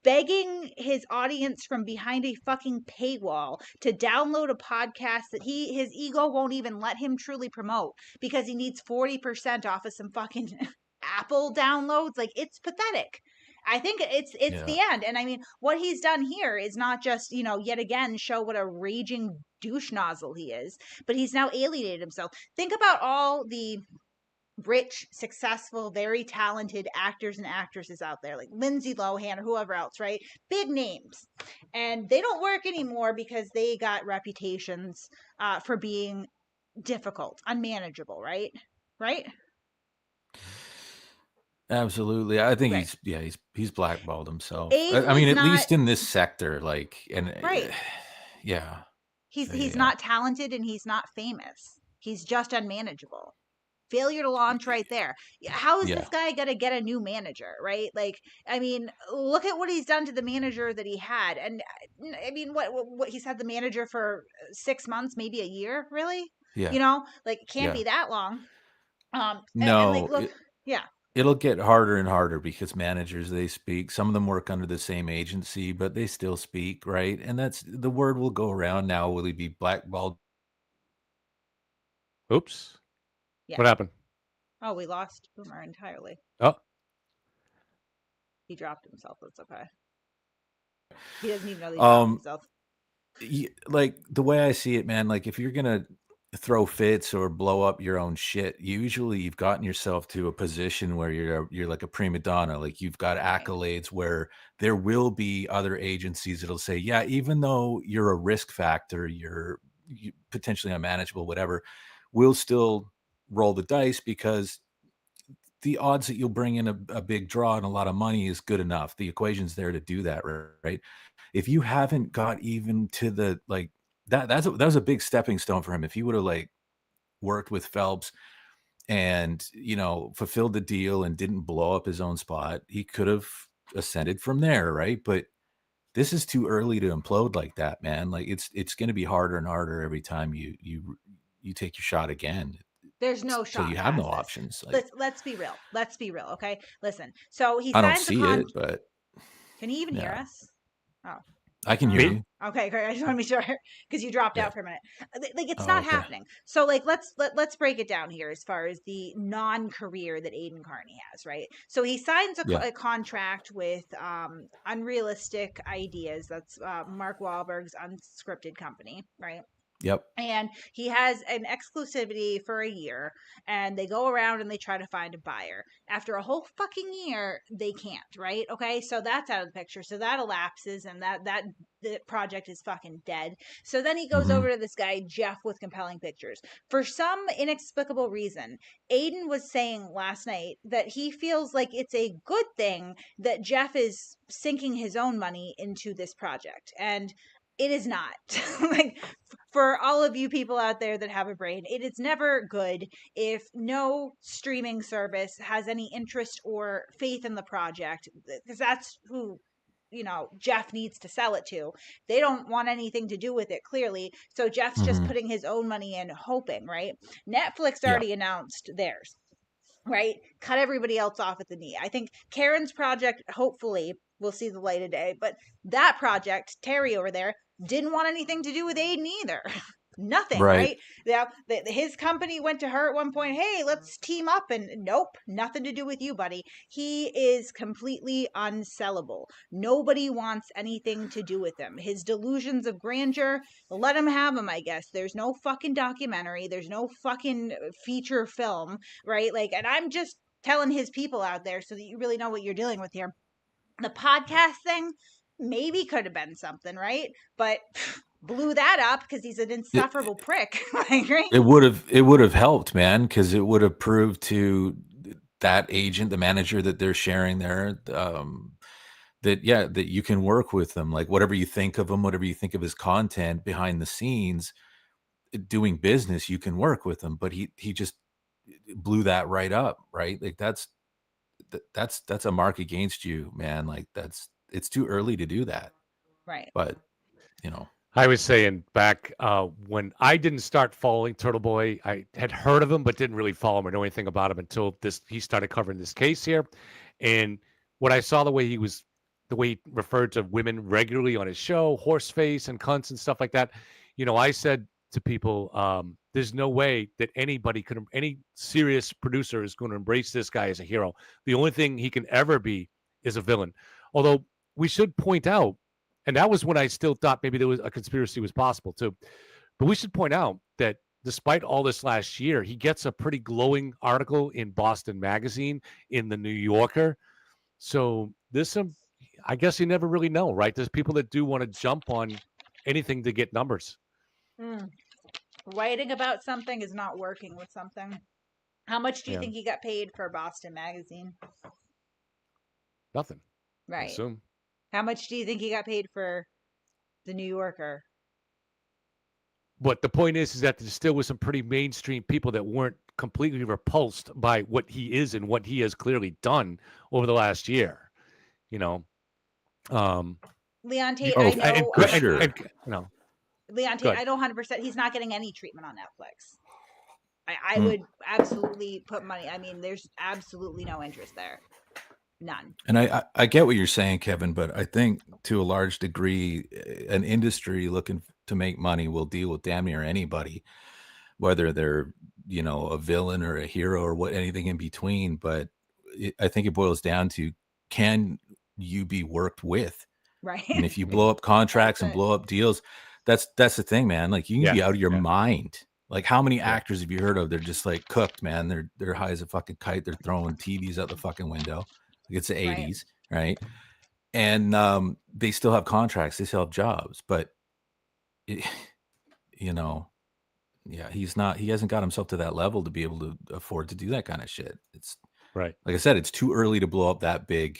begging his audience from behind a fucking paywall to download a podcast that his ego won't even let him truly promote because he needs 40% off of some fucking Apple downloads. Like, it's pathetic. I think it's the end. And I mean, what he's done here is not just, yet again show what a raging douche nozzle he is, but he's now alienated himself. Think about all the rich, successful, very talented actors and actresses out there, like Lindsay Lohan or whoever else, right? Big names. And they don't work anymore because they got reputations for being difficult, unmanageable, right? Right? Absolutely. I think Right. he's blackballed himself. Aiden I mean, is at least not- in this sector, like, and Right. yeah. He's Yeah. not talented and he's not famous. He's just unmanageable. Failure to launch right there. How is this guy going to get a new manager, right? Like, I mean, look at what he's done to the manager that he had. And I mean, what he's had the manager for 6 months, maybe a year, really? Yeah. Like it can't be that long. No, and like, look, it'll get harder and harder because managers, they speak. Some of them work under the same agency, but they still speak, right? And that's the word will go around now. Will he be blackballed? Oops. Yeah. What happened? Oh, we lost Boomer entirely. Oh. He dropped himself. That's okay. He doesn't even know that he dropped himself. Like the way I see it, man, like if you're going to throw fits or blow up your own shit, usually you've gotten yourself to a position where you're like a prima donna, like you've got accolades where there will be other agencies that'll say, yeah, even though you're a risk factor, you're potentially unmanageable, whatever, we'll still roll the dice because the odds that you'll bring in a big draw and a lot of money is good enough. The equation's there to do that, right? If you haven't got even to the like that was a big stepping stone for him. If he would have like worked with Phelps and fulfilled the deal and didn't blow up his own spot, he could have ascended from there, right? But this is too early to implode like that, man. Like it's going to be harder and harder every time you take your shot again. There's no So shot you have no past this. options. Like Let's be real. Let's be real, okay? Listen. So he I don't signs a see it, but Can he even hear yeah, us? Oh. I can hear Me? you. Okay, great. I just want to be sure because you dropped Yeah. out for a minute. Like it's Oh, not okay. happening. So like let's break it down here as far as the non-career that Aiden Carney has, right? So he signs Yeah. a contract with Unrealistic Ideas. That's Mark Wahlberg's unscripted company, right? Yep. And he has an exclusivity for a year, and they go around and they try to find a buyer. After a whole fucking year, they can't, right? Okay, so that's out of the picture. So that elapses, and that the project is fucking dead. So then he goes Mhm. over to this guy Jeff with Compelling Pictures. For some inexplicable reason, Aiden was saying last night that he feels like it's a good thing that Jeff is sinking his own money into this project, and it is not. Like, for all of you people out there that have a brain, it is never good if no streaming service has any interest or faith in the project, because that's who Jeff needs to sell it to. They don't want anything to do with it, clearly. So Jeff's just Mhm. putting his own money in, hoping, right? Netflix Yeah. already announced theirs, right? Cut everybody else off at the knee. I think Karen's project hopefully will see the light of day, but that project, Terry over there, didn't want anything to do with Aiden either. Nothing, Right. right? Yeah, his company went to her at one point, hey, let's team up, and nope, nothing to do with you, buddy. He is completely unsellable. Nobody wants anything to do with him. His delusions of grandeur, let him have them, I guess. There's no fucking documentary, there's no fucking feature film, right? Like, and I'm just telling his people out there so that you really know what you're dealing with here. The podcast thing maybe could have been something, right? But blew that up because he's an insufferable prick. Like, right? It would have helped, man, because it would have proved to that agent, the manager that they're sharing there, that you can work with them. Like whatever you think of him, whatever you think of his content behind the scenes, doing business, you can work with him. But he just blew that right up, right? Like that's a mark against you, man. Like it's too early to do that. Right. But you know, I was saying back when I didn't start following Turtle Boy, I had heard of him but didn't really follow him or know anything about him until he started covering this case here. And when I saw the way he referred to women regularly on his show, horseface and cunts and stuff like that, I said to people, there's no way that any serious producer is going to embrace this guy as a hero. The only thing he can ever be is a villain. Although we should point out, and that was when I still thought maybe there was a conspiracy was possible too. But we should point out that despite all this last year, he gets a pretty glowing article in Boston Magazine, in the New Yorker. So there's some, I guess you never really know, right? There's people that do want to jump on anything to get numbers. Writing about something is not working with something. How much do you Yeah. think he got paid for Boston Magazine? Nothing. I Right. assume. How much do you think he got paid for the New Yorker? But the point is that there still was some pretty mainstream people that weren't completely repulsed by what he is and what he has clearly done over the last year. Leon Tate, Oh, I and- know. for sure. Leon Go Tate, ahead. I know 100% he's not getting any treatment on Netflix. I Mm. would absolutely put money. I mean, there's absolutely no interest there. None. And I get what you're saying, Kevin, but I think to a large degree, an industry looking to make money will deal with damn near anybody, whether they're, a villain or a hero or anything in between. But I think it boils down to, can you be worked with? Right. And if you blow up contracts and That's it. blow up deals, that's the thing, man. Like you can be out of your mind. Like how many actors have you heard of? They're just like cooked, man. They're high as a fucking kite. They're throwing TVs out the fucking window. Like it's the Right. 80s, right? And they still have contracts. They still have jobs, but he hasn't got himself to that level to be able to afford to do that kind of shit. It's Right. like I said, it's too early to blow up that big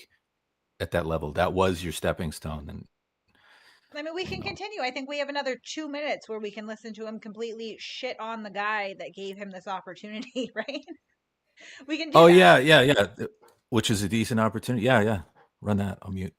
at that level. That was your stepping stone. And I mean, we can continue. I think we have another 2 minutes where we can listen to him completely shit on the guy that gave him this opportunity, right? We can do that. yeah. Which is a decent opportunity. Yeah. Run that. I'll mute.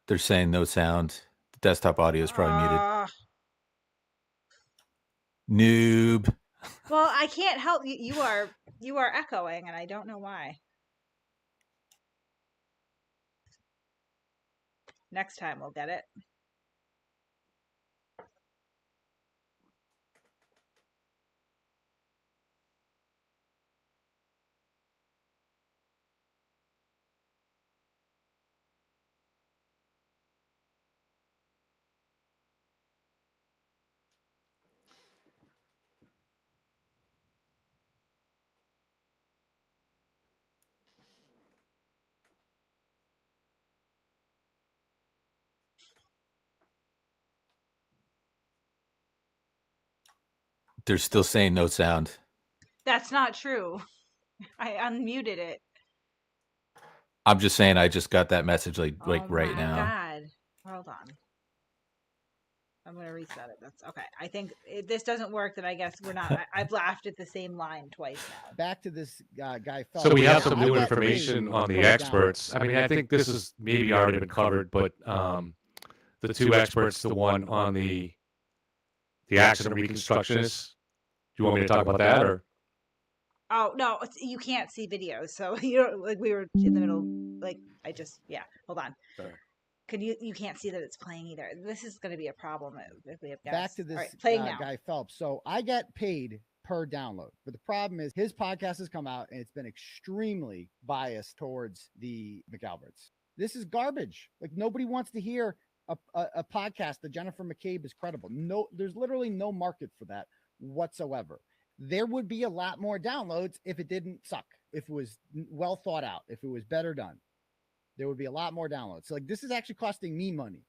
They're saying no sound. The desktop audio is probably muted. Noob. Well, I can't help you. You are echoing, and I don't know why. Next time we'll get it. They're still saying no sound. That's not true. I unmuted it. I'm just saying I just got that message like right now. God. Hold on. I'm going to reset it. That's okay. I think if this doesn't work, then I guess we're not. I've laughed at the same line twice now. Back to this guy. So we have some new information on the experts. I mean, I think this is maybe already been covered, but the two experts, the one on the accident reconstructionist. Do you want me to talk about that, or? Oh no, you can't see videos, so you're like we were in the middle. Like I just Hold on. Sorry. Could you can't see that it's playing either. This is going to be a problem if we have guests. Back to this now. guy Phelps. So I get paid per download, but the problem is his podcast has come out and it's been extremely biased towards the McAlberts. This is garbage. Like nobody wants to hear a podcast that Jennifer McCabe is credible. No, there's literally no market for that whatsoever. There would be a lot more downloads if it didn't suck, if it was well thought out, if it was better done. There would be a lot more downloads. So like this is actually costing me money.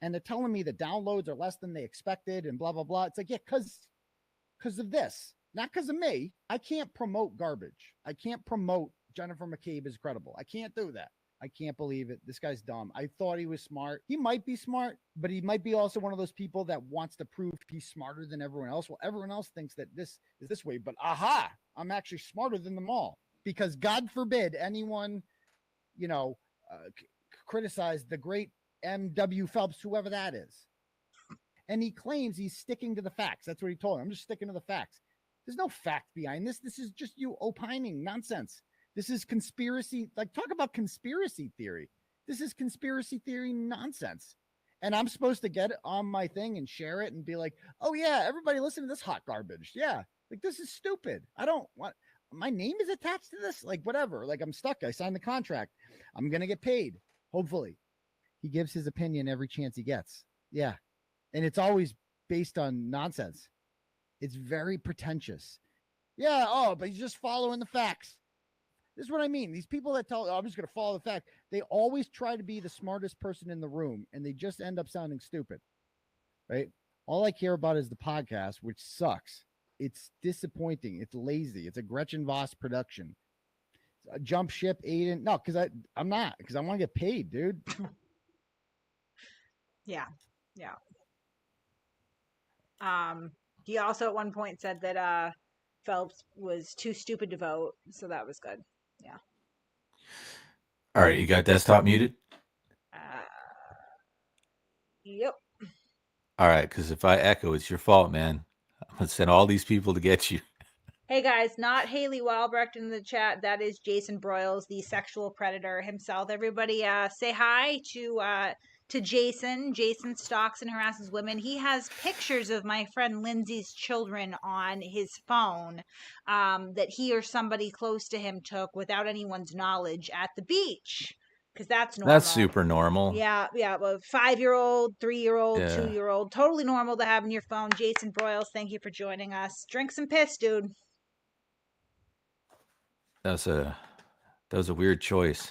And they're telling me the downloads are less than they expected and blah, blah, blah. It's like, yeah, because of this, not because of me. I can't promote garbage. I can't promote Jennifer McCabe is credible. I can't do that. I can't believe it. This guy's dumb. I thought he was smart. He might be smart, but he might be also one of those people that wants to prove he's smarter than everyone else. Well, everyone else thinks that this is this way, but aha, I'm actually smarter than them all because God forbid anyone, criticize the great M.W. Phelps, whoever that is. And he claims he's sticking to the facts. That's what he told him. I'm just sticking to the facts. There's no fact behind this. This is just you opining nonsense. This is conspiracy. Like, talk about conspiracy theory. This is conspiracy theory nonsense. And I'm supposed to get it on my thing and share it and be like, oh, yeah, everybody listen to this hot garbage. Yeah. Like, this is stupid. I don't want my name is attached to this. Like, whatever. Like, I'm stuck. I signed the contract. I'm going to get paid. Hopefully. He gives his opinion every chance he gets. Yeah. And it's always based on nonsense. It's very pretentious. Yeah. Oh, but he's just following the facts. This is what I mean. These people that tell, I'm just going to follow the fact, they always try to be the smartest person in the room, and they just end up sounding stupid, right? All I care about is the podcast, which sucks. It's disappointing. It's lazy. It's a Gretchen Voss production. Jump ship, Aiden. No, because I'm not, because I want to get paid, dude. Yeah. He also at one point said that Phelps was too stupid to vote, so that was good. Yeah. All right, you got desktop muted? Yep. All right, because if I echo, it's your fault, man. I'm going to send all these people to get you. Hey, guys, not Haley Wildbrecht in the chat. That is Jason Broyles, the sexual predator himself. Everybody say hi to Jason. Jason stalks and harasses women. He has pictures of my friend Lindsay's children on his phone that he or somebody close to him took without anyone's knowledge at the beach. Because that's normal. That's super normal. Yeah. Well, 5-year-old, 3-year-old, 2-year-old, totally normal to have in your phone. Jason Broyles, thank you for joining us. Drink some piss, dude. That was a weird choice.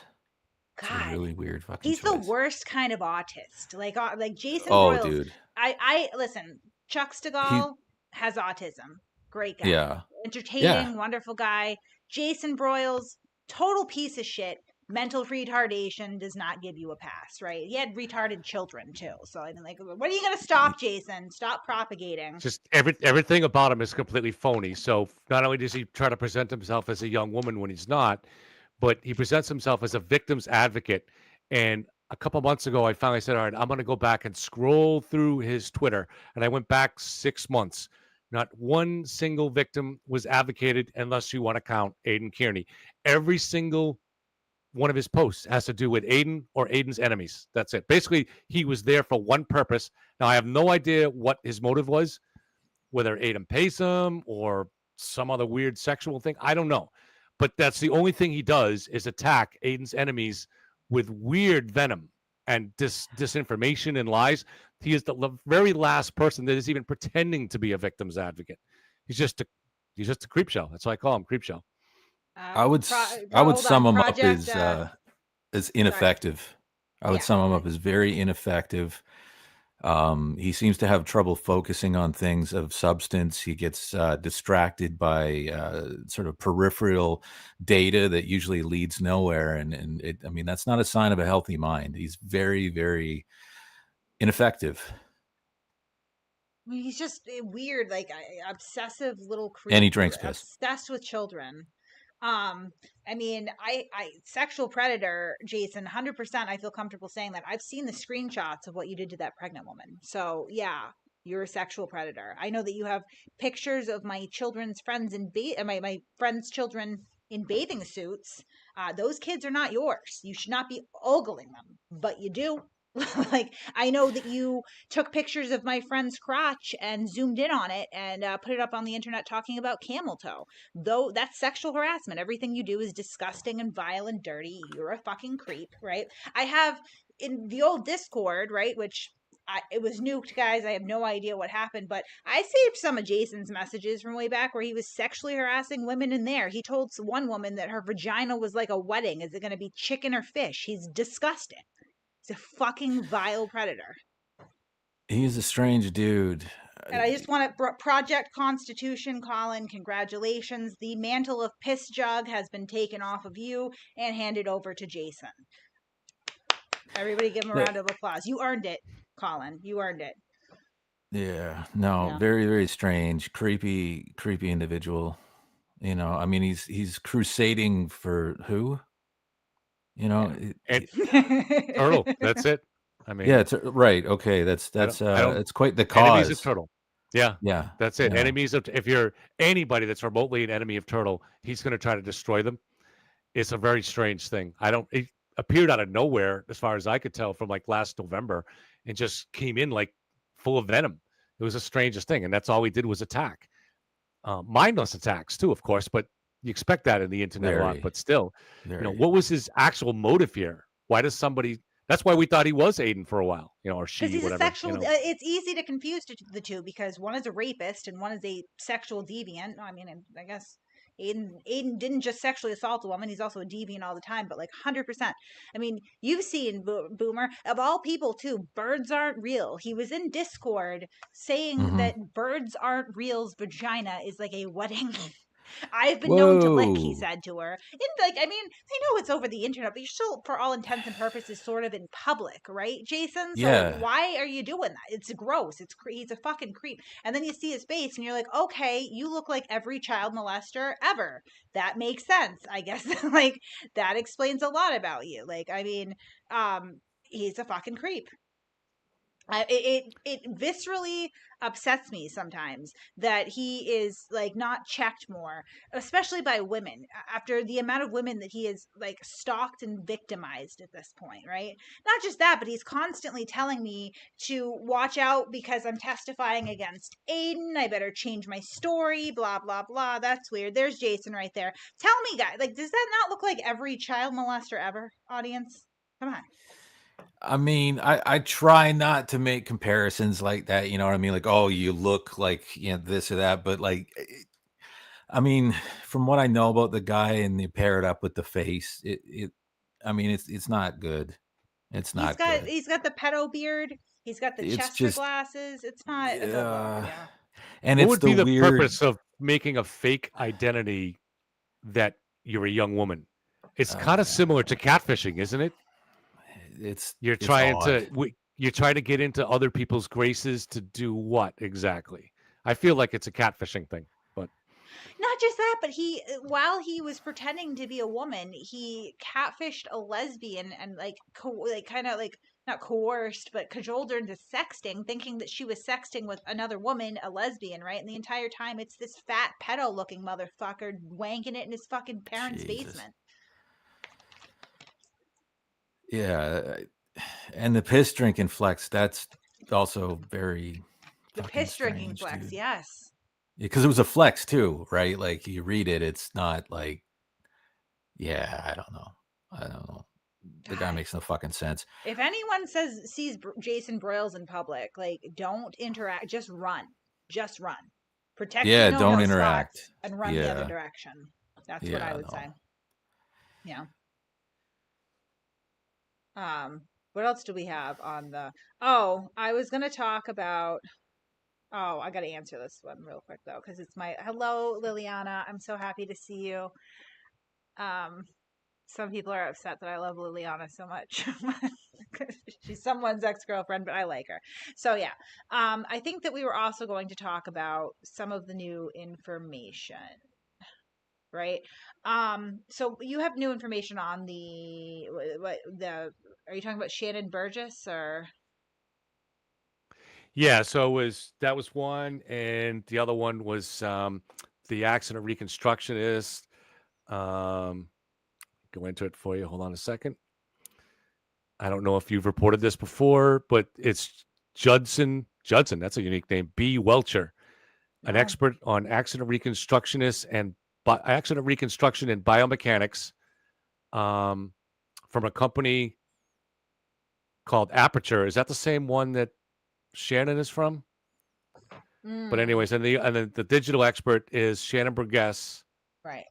God, a really weird fucking he's choice. the worst kind of autist. Like Jason Oh, Broyles. dude. I listen. Chuck Stigall has autism. Great guy. Yeah. Entertaining, wonderful guy. Jason Broyles, total piece of shit. Mental retardation does not give you a pass, right? He had retarded children too. So I mean, like, when are you gonna stop, Jason? Stop propagating. Just everything about him is completely phony. So not only does he try to present himself as a young woman when he's not, but he presents himself as a victim's advocate. And a couple months ago, I finally said, all right, I'm going to go back and scroll through his Twitter. And I went back 6 months. Not one single victim was advocated, unless you want to count Aiden Kearney. Every single one of his posts has to do with Aiden or Aiden's enemies. That's it. Basically, he was there for one purpose. Now, I have no idea what his motive was, whether Aiden pays him or some other weird sexual thing. I don't know. But that's the only thing he does is attack Aiden's enemies with weird venom and disinformation and lies. He is the very last person that is even pretending to be a victim's advocate. He's just a creep show. That's why I call him creep show. I would hold on, sum him up Project, as ineffective. I would Yeah. sum him up as very ineffective. He seems to have trouble focusing on things of substance. He gets distracted by sort of peripheral data that usually leads nowhere. And it, I mean, that's not a sign of a healthy mind. He's very, very ineffective. I mean, he's just weird, like obsessive little creep. And he drinks piss. Obsessed with children. I mean, I sexual predator, Jason, 100%. I feel comfortable saying that. I've seen the screenshots of what you did to that pregnant woman. So yeah, you're a sexual predator. I know that you have pictures of my children's friends in my friends' children in bathing suits. Those kids are not yours. You should not be ogling them, but you do. Like, I know that you took pictures of my friend's crotch and zoomed in on it and put it up on the internet talking about camel toe. Though that's sexual harassment. Everything you do is disgusting and vile and dirty. You're a fucking creep, right? I have in the old Discord, right, which it was nuked, guys. I have no idea what happened, but I saved some of Jason's messages from way back where he was sexually harassing women in there. He told one woman that her vagina was like a wedding. Is it going to be chicken or fish? He's disgusting. He's a fucking vile predator. He's a strange dude. And I just want to, Project Constitution, Colin, congratulations. The mantle of piss jug has been taken off of you and handed over to Jason. Everybody give him a round of applause. You earned it, Colin. You earned it. Yeah, no, Yeah. very, very strange, creepy individual. You know, I mean, he's crusading for who? You know, Turtle. That's it. I mean, yeah, it's right. Okay, that's I don't- it's quite the enemies cause. of Turtle. Yeah, Yeah, that's it. yeah. Enemies of, if you're anybody that's remotely an enemy of Turtle, he's going to try to destroy them. It's a very strange thing. It appeared out of nowhere, as far as I could tell, from like last November, and just came in like full of venom. It was the strangest thing, and that's all he did was attack. Mindless attacks too, of course, but you expect that in the internet a lot. Very, But still, very. what was his actual motive here? Why does somebody? That's why we thought he was Aiden for a while, or she, Because he's whatever. a sexual. It's easy to confuse the two because one is a rapist and one is a sexual deviant. I mean, I guess Aiden didn't just sexually assault a woman; he's also a deviant all the time. But like 100%. I mean, you've seen Boomer of all people too. Birds aren't real. He was in Discord saying that birds aren't real's vagina is like a wedding. I've been known to lick, he Whoa. said to her. And like, I mean, I know it's over the internet, but you're still, for all intents and purposes, sort of in public, right, Jason? So Yeah. like, why are you doing that? It's gross. He's a fucking creep. And then you see his face, and you're like, okay, you look like every child molester ever. That makes sense, I guess. Like, that explains a lot about you. Like, I mean, he's a fucking creep. It viscerally upsets me sometimes that he is like not checked more, especially by women, after the amount of women that he is like stalked and victimized at this point, right? Not just that, but he's constantly telling me to watch out because I'm testifying against Aiden. I better change my story, blah, blah, blah. That's weird. There's Jason right there. Tell me, guys, like, does that not look like every child molester ever, audience? Come on. I mean, I try not to make comparisons like that. You know what I mean? Like, oh, you look like this or that. But like, I mean, from what I know about the guy and they pair it up with the face, I mean, it's not good. It's not good. He's got the pedo beard. He's got the It's Chester just- glasses. It's not. It's a lot, yeah. And What it's would be the weird. purpose of making a fake identity that you're a young woman? It's kind of similar to catfishing, isn't it? You're it's trying odd. you're trying to get into other people's graces to do what exactly? I feel like it's a catfishing thing, but Not just that, but he, while he was pretending to be a woman, he catfished a lesbian and like, kind of like not coerced, but cajoled her into sexting, thinking that she was sexting with another woman, a lesbian, right? And the entire time, it's this fat pedo-looking motherfucker wanking it in his fucking parents' Jesus. basement. Yeah, and the piss drinking flex, that's also very The fucking piss drinking strange, flex, dude. yes. Because it was a flex too, right? Like you read it, it's not like, yeah, I don't know. The guy God. makes no fucking sense. If anyone sees Jason Broyles in public, like, don't interact, just run. Just run. Protect Yeah, your no-no don't spots interact. and run the other Yeah. direction. That's what Yeah, I would no. say. Yeah. What else do we have on the? Oh, I was gonna talk about. Oh, I gotta answer this one real quick though, because it's my hello, Liliana. I'm so happy to see you. Some people are upset that I love Liliana so much. She's someone's ex-girlfriend, but I like her. So yeah. I think that we were also going to talk about some of the new information. Right. So you have new information on the are you talking about Shannon Burgess or? Yeah, so that was one, and the other one was the accident reconstructionist. Go into it for you. Hold on a second. I don't know if you've reported this before, but it's Judson. That's a unique name. B. Welcher, an No. expert on accident reconstructionists and accident reconstruction and biomechanics, from a company called Aperture. Is that the same one that Shannon is from? But anyways, and then the digital expert is Shannon Burgess Right.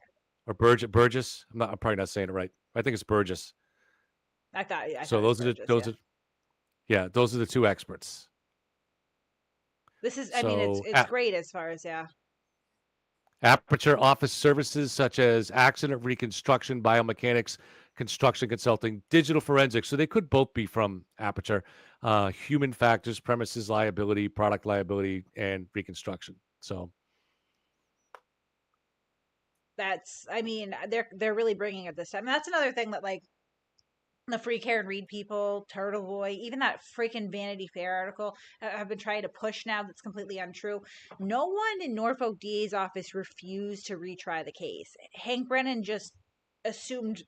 or Burgess. I'm probably not saying it right. I think it's Burgess. I thought So it those was are Burgess, those are the two experts. This is, I mean, it's great as far as, yeah. Aperture offers services such as accident reconstruction, biomechanics, construction consulting, digital forensics. So they could both be from Aperture. Human factors, premises liability, product liability, and reconstruction. So That's, I mean, they're really bringing it this time. And that's another thing that, like, the Free Karen Read people, Turtle Boy, even that freaking Vanity Fair article have been trying to push now that's completely untrue. No one in Norfolk DA's office refused to retry the case. Hank Brennan just assumed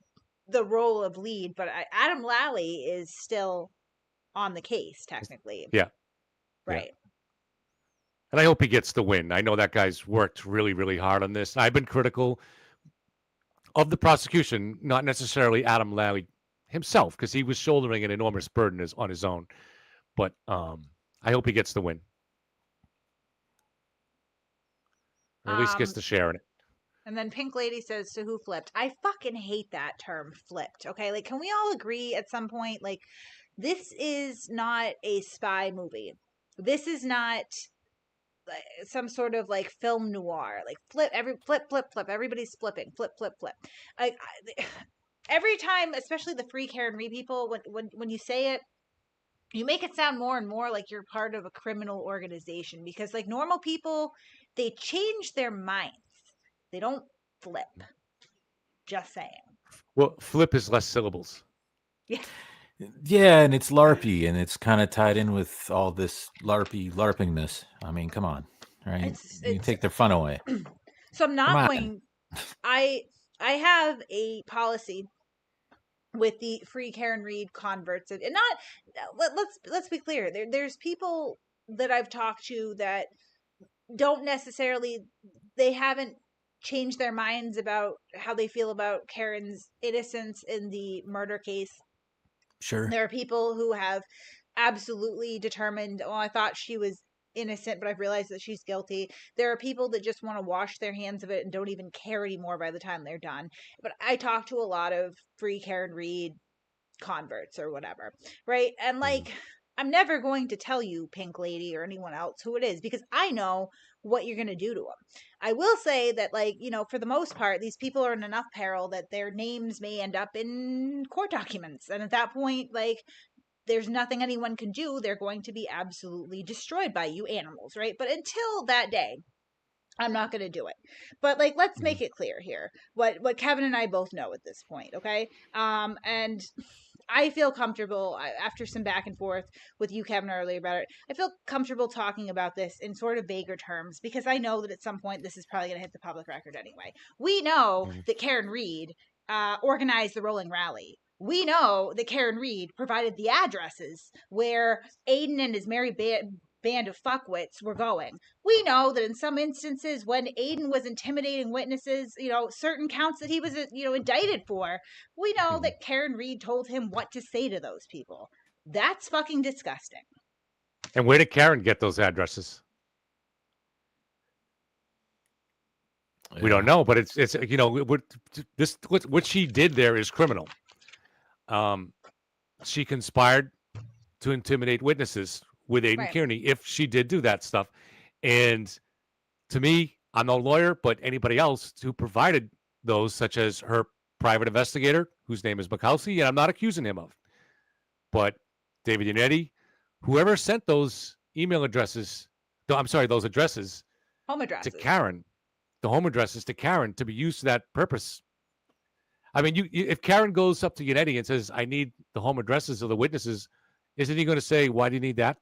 the role of lead, but Adam Lally is still on the case, technically. Yeah. Right. Yeah. And I hope he gets the win. I know that guy's worked really, really hard on this. I've been critical of the prosecution, not necessarily Adam Lally himself, because he was shouldering an enormous burden on his own. But I hope he gets the win. Or at least gets to share in it. And then Pink Lady says, so who flipped? I fucking hate that term, flipped. Okay, like, can we all agree at some point, like, this is not a spy movie. This is not some sort of like film noir. Like, flip, everybody's flipping, flip. Like, every time, especially the Free Karen Read people, when you say it, you make it sound more and more like you're part of a criminal organization, because like normal people, they change their minds. They don't flip. Just saying. Well, flip is less syllables. Yeah. Yeah, and it's LARPy, and it's kind of tied in with all this LARPingness. I mean, come on, right? You take their fun away. So I'm not going. I have a policy with the Free Karen Read converts, and not. Let's be clear. There's people that I've talked to that don't necessarily. They haven't changed their minds about how they feel about Karen's innocence in the murder case. Sure. There are people who have absolutely determined, oh, I thought she was innocent, but I've realized that she's guilty. There are people that just want to wash their hands of it and don't even care anymore by the time they're done. But I talk to a lot of Free Karen Read converts or whatever, right? And like, I'm never going to tell you, Pink Lady, or anyone else who it is, because I know what you're going to do to them. I will say that, like, you know, for the most part, these people are in enough peril that their names may end up in court documents. And at that point, like, there's nothing anyone can do. They're going to be absolutely destroyed by you animals, right? But until that day, I'm not going to do it. But like, let's make it clear here what Kevin and I both know at this point, okay? And I feel comfortable after some back and forth with you, Kevin, earlier about it. I feel comfortable talking about this in sort of vaguer terms because I know that at some point this is probably going to hit the public record anyway. We know that Karen Read organized the Rolling Rally. We know that Karen Read provided the addresses where Aiden and his merry band of fuckwits were going. We know that in some instances when Aiden was intimidating witnesses, certain counts that he was, indicted for, we know that Karen Read told him what to say to those people. That's fucking disgusting. And where did Karen get those addresses? We don't know, but it's what she did there is criminal. She conspired to intimidate witnesses with Aiden Kearney if she did do that stuff. And to me, I'm no lawyer, but anybody else who provided those, such as her private investigator, whose name is Mikowski, and I'm not accusing him of, but David Yannetti, whoever sent those email addresses, those addresses, home addresses to Karen, the home addresses to Karen to be used for that purpose. I mean, if Karen goes up to Yannetti and says, I need the home addresses of the witnesses, isn't he going to say, why do you need that?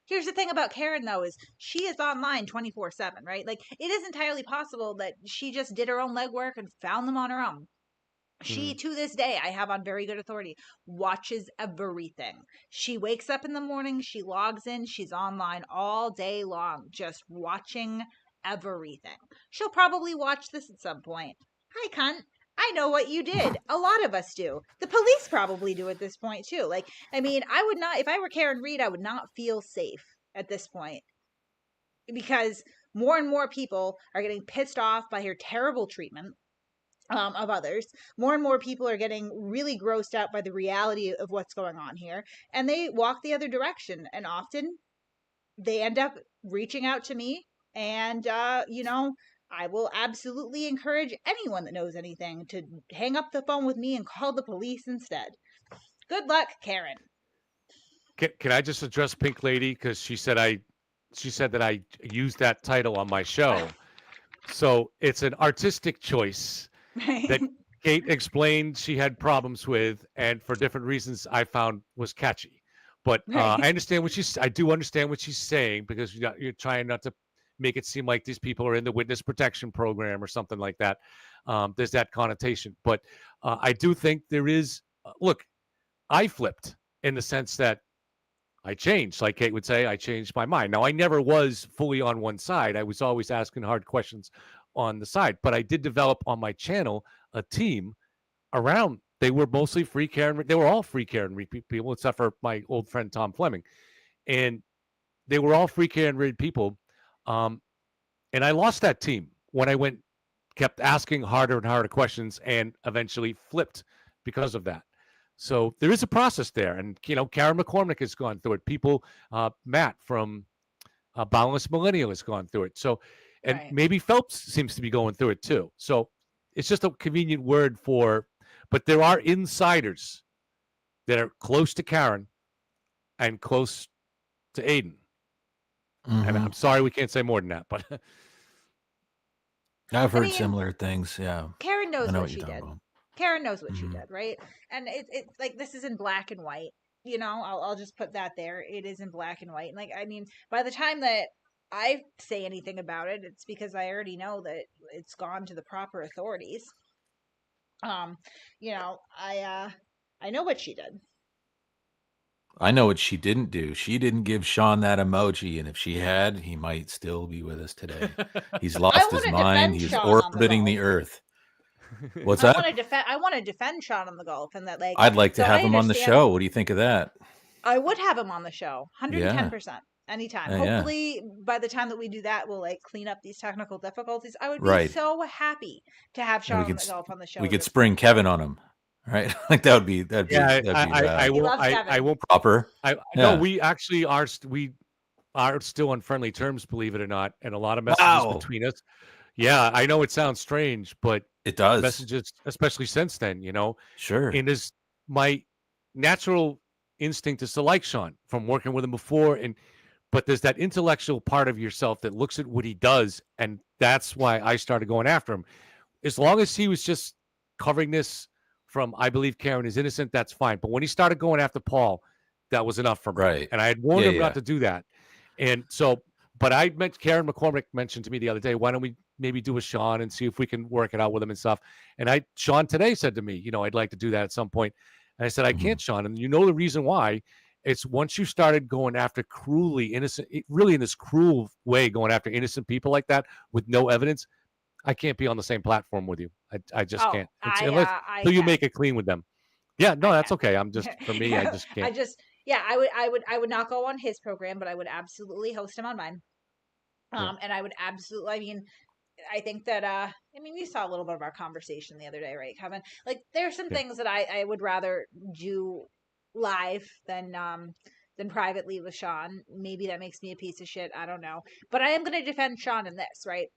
Here's the thing about Karen, though, is she is online 24/7, right? Like, it is entirely possible that she just did her own legwork and found them on her own. She, to this day, I have on very good authority, watches everything. She wakes up in the morning, she logs in, she's online all day long, just watching everything. She'll probably watch this at some point. Hi, cunt. I know what you did. A lot of us do. The police probably do at this point, too. Like, I mean, I would not, if I were Karen Read, I would not feel safe at this point. Because more and more people are getting pissed off by her terrible treatment of others. More and more people are getting really grossed out by the reality of what's going on here. And they walk the other direction. And often they end up reaching out to me. And, I will absolutely encourage anyone that knows anything to hang up the phone with me and call the police instead. Good luck, Karen. Can I just address Pink Lady? Because she said that I used that title on my show. So it's an artistic choice that Kate explained she had problems with, and for different reasons I found was catchy. But I understand I do understand what she's saying, because you're trying not to make it seem like these people are in the witness protection program or something like that. There's that connotation. But I do think there is, look, I flipped in the sense that I changed. Like Kate would say, I changed my mind. Now, I never was fully on one side. I was always asking hard questions on the side. But I did develop on my channel a team around. They were mostly free Karen. They were all free Karen Read people, except for my old friend Tom Fleming. And they were all free Karen Read people. And I lost that team when I kept asking harder and harder questions, and eventually flipped because of that. So there is a process there. And, Karen McCormick has gone through it. People, Matt from Boundless Millennial has gone through it. So, and maybe Phelps seems to be going through it too. So it's just a convenient word but there are insiders that are close to Karen and close to Aiden. And I'm sorry we can't say more than that, but I've heard similar things. Yeah, Karen knows what she did. Karen knows what she did, right? And it's like, this is in black and white. I'll just put that there. It is in black and white. And like, I mean, by the time that I say anything about it, it's because I already know that it's gone to the proper authorities. I know what she did. I know what she didn't do. She didn't give Sean that emoji, and if she had, he might still be with us today. He's lost his mind. He's orbiting the earth. What's that? I want to defend Sean on the golf, and that, like, I'd like to have him on the show. What do you think of that? I would have him on the show, 110%, anytime. Hopefully, by the time that we do that, we'll clean up these technical difficulties. I would be so happy to have Sean on the golf on the show. We could spring Kevin on him. Right, like that'd be I won't proper. No, we actually are. We are still on friendly terms, believe it or not, and a lot of messages between us. Yeah, I know it sounds strange, but it does. Messages, especially since then, Sure. And my natural instinct is to like Sean from working with him before, but there's that intellectual part of yourself that looks at what he does and that's why I started going after him. As long as he was just covering this from, I believe Karen is innocent, that's fine. But when he started going after Paul, that was enough for me. Right. And I had warned Yeah, him yeah. not to do that. And so, but Karen McCormick mentioned to me the other day, why don't we maybe do a Sean and see if we can work it out with him and stuff. And Sean today said to me, you know, I'd like to do that at some point. And I said, I can't, Sean. And you know the reason why. It's once you started going after cruelly innocent, really in this cruel way, going after innocent people like that with no evidence, I can't be on the same platform with you. I just can't. Unless you make it clean with them. Yeah, no, that's okay. I'm just, for me, I just can't. I would not go on his program, but I would absolutely host him on mine. And I would absolutely, I mean, I think that, I mean, you saw a little bit of our conversation the other day, right, Kevin? Like, there's some things that I would rather do live than privately with Sean. Maybe that makes me a piece of shit. I don't know. But I am going to defend Sean in this, right?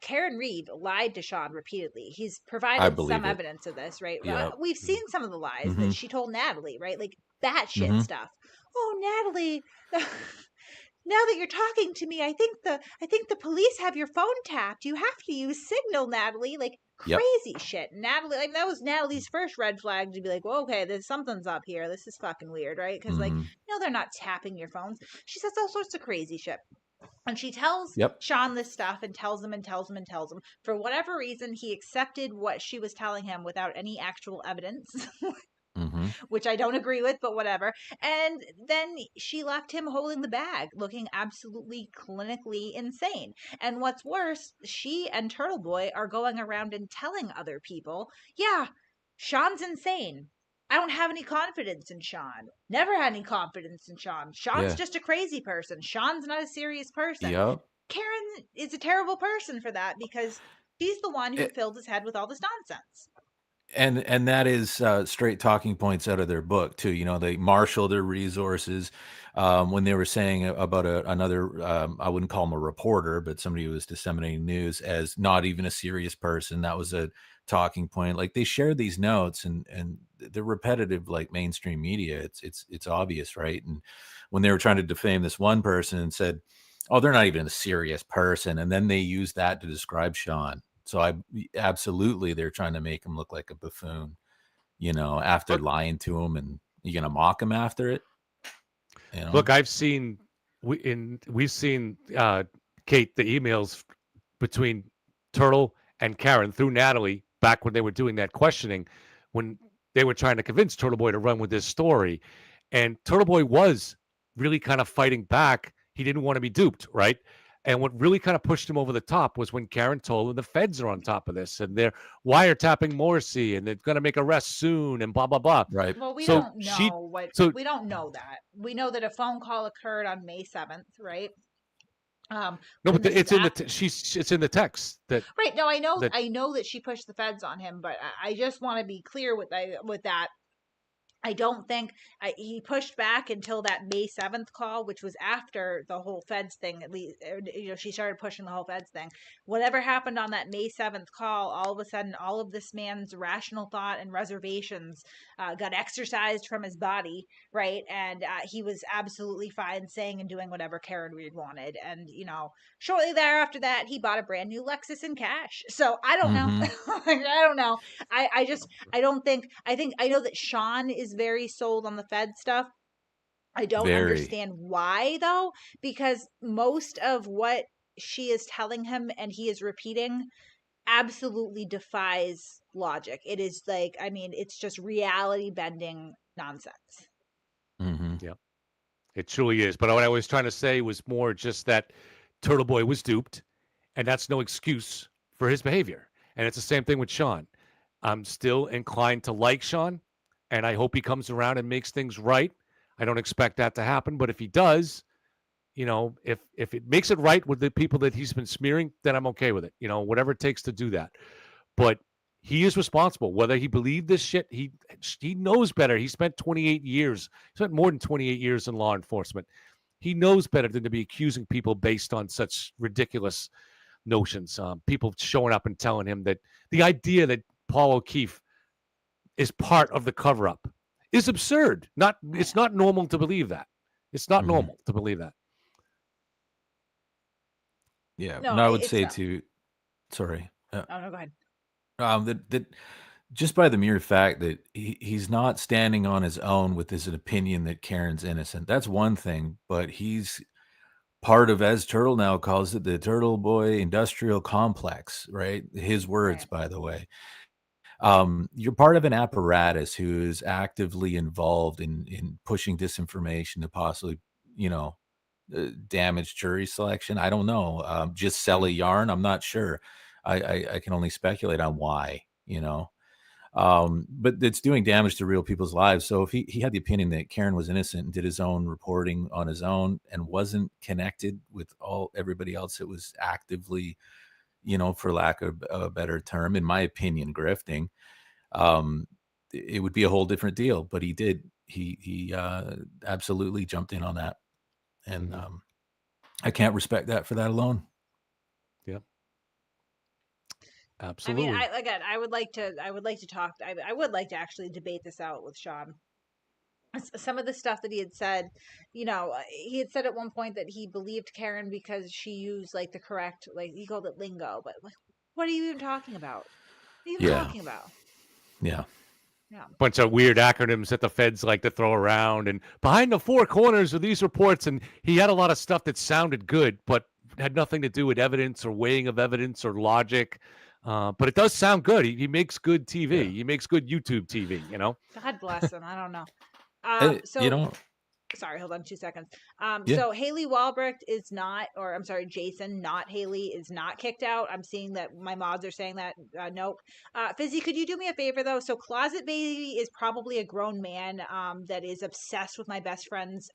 Karen Reed lied to Sean repeatedly. He's provided some evidence of this, right? Yep. We've seen some of the lies that she told Natalie, right? Like batshit stuff. Oh, Natalie, now that you're talking to me, I think the police have your phone tapped. You have to use Signal, Natalie. Like crazy shit. Natalie, like that was Natalie's first red flag to be like, well, okay, there's something's up here. This is fucking weird, right? Because like, no, they're not tapping your phones. She says all sorts of crazy shit. And she tells Sean this stuff and tells him. For whatever reason, he accepted what she was telling him without any actual evidence. Which I don't agree with, but whatever. And then she left him holding the bag, looking absolutely clinically insane. And what's worse, she and Turtle Boy are going around and telling other people, yeah, Sean's insane. I don't have any confidence in Sean. Never had any confidence in Sean. Sean's just a crazy person. Sean's not a serious person. Karen is a terrible person for that because she's the one who filled his head with all this nonsense. And that is straight talking points out of their book too. You know, they marshal their resources. When they were saying about another, I wouldn't call him a reporter, but somebody who was disseminating news as not even a serious person. That was a talking point. Like they share these notes, and they're repetitive, like mainstream media. It's obvious, right? And when they were trying to defame this one person and said, "Oh, they're not even a serious person," and then they used that to describe Sean. So absolutely, they're trying to make him look like a buffoon, you know, after lying to him, and you're gonna mock him after it. You know? Look, we've seen Kate, the emails between Turtle and Karen through Natalie back when they were doing that questioning, when they were trying to convince Turtle Boy to run with this story, and Turtle Boy was really kind of fighting back. He didn't want to be duped, right? And what really kind of pushed him over the top was when Karen told him the feds are on top of this and they're wiretapping Morrissey and they're going to make arrests soon and blah, blah, blah. Right. Well, we So don't know she- what, so- we don't know that. We know that a phone call occurred on May 7th, right? No, when but this it's is in after- it's in the text that Right. No, I know. that- I know that she pushed the feds on him, but I just want to be clear with that. I don't think he pushed back until that May 7th call, which was after the whole feds thing. At least, you know, she started pushing the whole feds thing. Whatever happened on that May 7th call, all of a sudden, all of this man's rational thought and reservations got exercised from his body, right? And he was absolutely fine saying and doing whatever Karen Reed wanted. And, you know, shortly thereafter that, he bought a brand new Lexus in cash. So I don't know. I don't know. I know that Sean is very sold on the Fed stuff. I don't understand why though, because most of what she is telling him and he is repeating absolutely defies logic. It is like, I mean, it's just reality bending nonsense. it truly is. But what I was trying to say was more just that Turtle Boy was duped, and that's no excuse for his behavior. And it's the same thing with Sean. I'm still inclined to like Sean, and I hope he comes around and makes things right. I don't expect that to happen, but if he does, you know, if it makes it right with the people that he's been smearing, then I'm okay with it. You know, whatever it takes to do that. But he is responsible. Whether he believed this shit, he knows better. He spent 28 years, spent more than 28 years in law enforcement. He knows better than to be accusing people based on such ridiculous notions. People showing up and telling him that the idea that Paul O'Keefe is part of the cover-up is absurd. It's not normal to believe that. It's not normal to believe that. Yeah, No, and I would it's say not. too, Sorry. Oh no, go ahead. That just by the mere fact that he's not standing on his own with his opinion that Karen's innocent. That's one thing, but he's part of, as Turtle now calls it, the Turtle Boy Industrial Complex, right? His words, Right. by the way. You're part of an apparatus who is actively involved in pushing disinformation to possibly, you know, damage jury selection. I don't know. Just sell a yarn. I'm not sure. I can only speculate on why, you know. But it's doing damage to real people's lives. So if he had the opinion that Karen was innocent and did his own reporting on his own and wasn't connected with everybody else that was actively, you know, for lack of a better term, in my opinion, grifting, it would be a whole different deal. But he did. He absolutely jumped in on that, and I can't respect that for that alone. Yep. I Absolutely. mean, I would like to talk. I would like to actually debate this out with Sean. Some of the stuff that he had said, you know, he had said at one point that he believed Karen because she used like the correct, like he called it lingo, but like, what are you even talking about? What are you even Yeah. talking about? Yeah. Yeah. Bunch of weird acronyms that the feds like to throw around, and behind the four corners of these reports. And he had a lot of stuff that sounded good, but had nothing to do with evidence or weighing of evidence or logic. But it does sound good. He makes good TV. Yeah. He makes good YouTube TV, you know? God bless him. I don't know. So You know, sorry, hold on 2 seconds. Yeah. So Haley Walbrecht is not, or I'm sorry, Jason, not Haley, is not kicked out. I'm seeing that my mods are saying that. Nope. Fizzy, could you do me a favor though? So Closet Baby is probably a grown man that is obsessed with my best friend's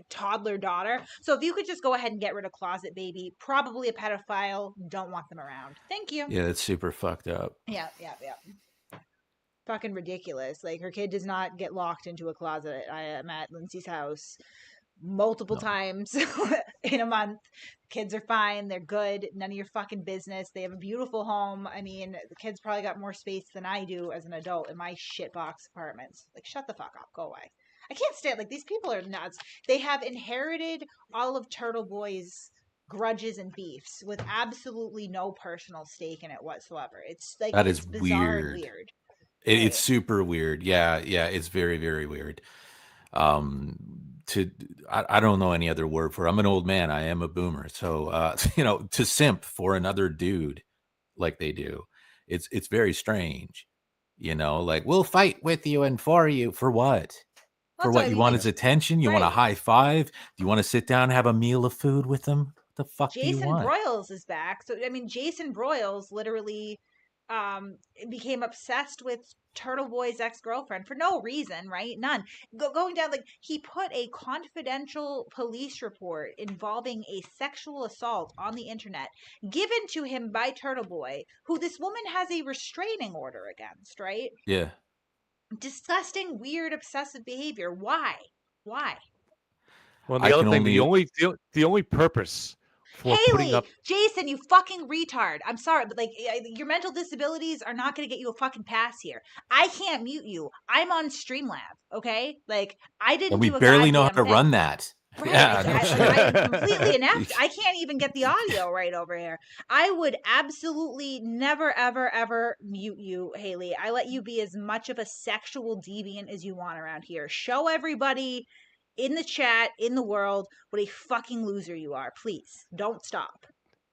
toddler daughter. So if you could just go ahead and get rid of Closet Baby, probably a pedophile. Don't want them around. Thank you. yeah, it's super fucked up. Yeah. Fucking ridiculous. Like her kid does not get locked into a closet. I am at Lindsay's house multiple times in a month. Kids are fine. They're good. None of your fucking business. They have a beautiful home. I mean, the kids probably got more space than I do as an adult in my shitbox apartments. Like, shut the fuck up. Go away. I can't stand, like, these people are nuts. They have inherited all of Turtle Boy's grudges and beefs with absolutely no personal stake in it whatsoever. It's like, That is it's bizarre and weird. weird. It's super weird. Yeah, it's very, very weird. I don't know any other word for it. I'm an old man. I am a boomer. So you know, to simp for another dude like they do, it's very strange. You know, like we'll fight with you and for you for what? For That's what I you mean, want like, his attention? You want a right. high five? Do you want to sit down and have a meal of food with him? What the fuck do you Jason want? Broyles is back. So I mean, Jason Broyles literally became obsessed with Turtle Boy's ex-girlfriend for no reason, right? None. Going down, like, he put a confidential police report involving a sexual assault on the internet given to him by Turtle Boy, who this woman has a restraining order against, right? Yeah. Disgusting, weird, obsessive behavior. Why? Well, I the other can thing, only the only purpose for putting Haley, up Jason, you fucking retard. I'm sorry, but like your mental disabilities are not going to get you a fucking pass here. I can't mute you. I'm on Streamlab, okay? Like I didn't and we do a barely know how goddamn to thing. run that. Right. Yeah, no I shit. am completely inept. I can't even get the audio right over here. I would absolutely never, ever, ever mute you, Haley. I let you be as much of a sexual deviant as you want around here. Show everybody in the chat, in the world, what a fucking loser you are. Please, don't stop.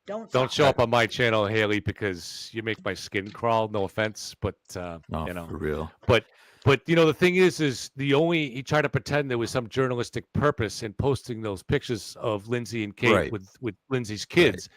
Don't show up on my channel, Haley, because you make my skin crawl. No offense, but No, you know, for real. But you know, the thing is he tried to pretend there was some journalistic purpose in posting those pictures of Lindsay and Kate Right. with Lindsay's kids,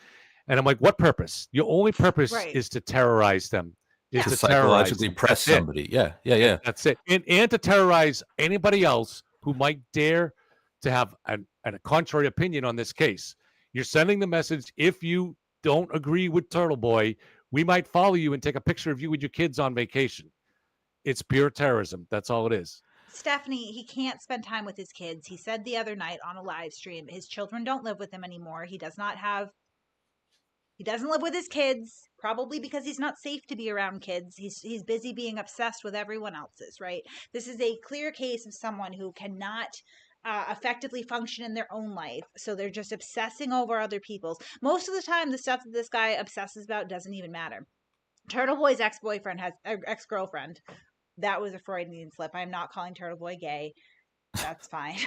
and I'm like, what purpose? Your only purpose is to terrorize them. Is To to terrorize psychologically them. press That's it. somebody. Yeah. That's it. And to terrorize anybody else who might dare to have a contrary opinion on this case. You're sending the message, if you don't agree with Turtle Boy, we might follow you and take a picture of you with your kids on vacation. It's pure terrorism. That's all it is. Stephanie, he can't spend time with his kids. He said the other night on a live stream, his children don't live with him anymore. He doesn't live with his kids, probably because he's not safe to be around kids. He's busy being obsessed with everyone else's, right? This is a clear case of someone who cannot effectively function in their own life. So they're just obsessing over other people's. Most of the time, the stuff that this guy obsesses about doesn't even matter. Turtle Boy's ex-girlfriend. That was a Freudian slip. I'm not calling Turtle Boy gay. That's fine.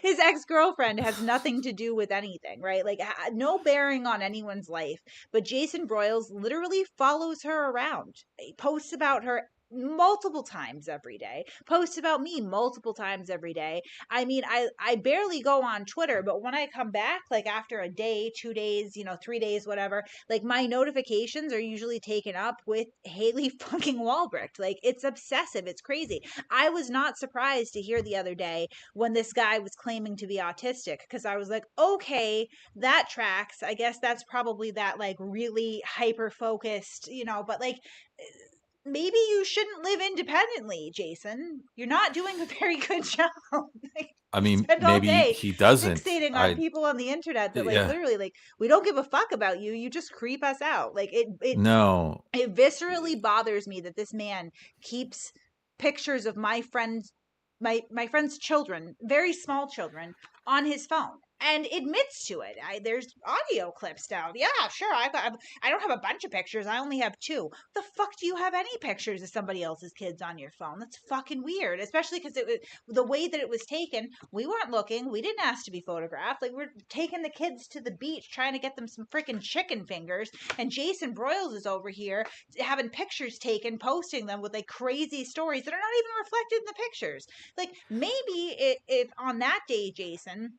His ex-girlfriend has nothing to do with anything, right? Like, no bearing on anyone's life. But Jason Broyles literally follows her around. He posts about her multiple times every day, posts about me multiple times every day. I mean, I barely go on Twitter, but when I come back, like after a day, 2 days, 3 days, whatever, like my notifications are usually taken up with Haley fucking Walbrecht. Like, it's obsessive. It's crazy. I was not surprised to hear the other day when this guy was claiming to be autistic, because I was like, okay, that tracks. I guess that's probably that like really hyper focused, but like, maybe you shouldn't live independently, Jason. You're not doing a very good job. Like, I mean, spend all maybe day he doesn't. fixating on people on the internet that, like, Yeah. literally, like, we don't give a fuck about you. You just creep us out. Like, No. it viscerally bothers me that this man keeps pictures of my friends, my friend's children, very small children, on his phone. And admits to it. There's audio clips down. Yeah, sure. I don't have a bunch of pictures. I only have 2. The fuck do you have any pictures of somebody else's kids on your phone? That's fucking weird. Especially because the way that it was taken. We weren't looking. We didn't ask to be photographed. Like, we're taking the kids to the beach, trying to get them some freaking chicken fingers. And Jason Broyles is over here having pictures taken, posting them with like crazy stories that are not even reflected in the pictures. Like, maybe if on that day, Jason,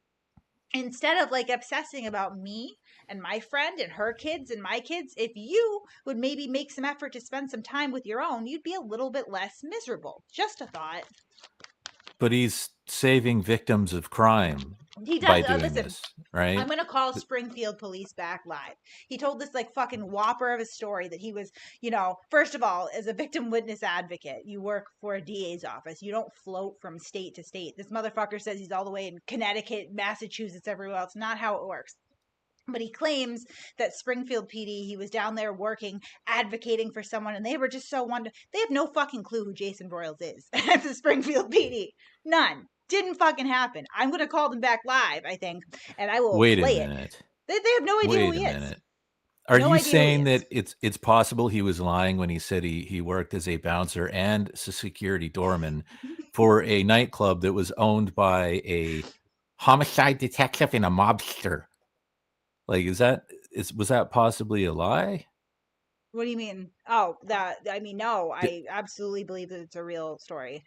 instead of like obsessing about me and my friend and her kids and my kids, if you would maybe make some effort to spend some time with your own, you'd be a little bit less miserable. Just a thought. But he's saving victims of crime He does. by doing Listen, this, right? I'm going to call Springfield police back live. He told this like fucking whopper of a story that he was, first of all, as a victim witness advocate, you work for a DA's office. You don't float from state to state. This motherfucker says he's all the way in Connecticut, Massachusetts, everywhere else. Not how it works. But he claims that Springfield PD, he was down there working, advocating for someone, and they were just so they have no fucking clue who Jason Broyles is at the Springfield PD. None. Didn't fucking happen. I'm going to call them back live, I think, and I will Wait play a minute. it. They have no idea who he Wait a is. minute. Are No you idea who he saying is. that it's possible he was lying when he said he worked as a bouncer and a security doorman for a nightclub that was owned by a homicide detective and a mobster? Like, was that possibly a lie? What do you mean? Oh, no. I absolutely believe that it's a real story.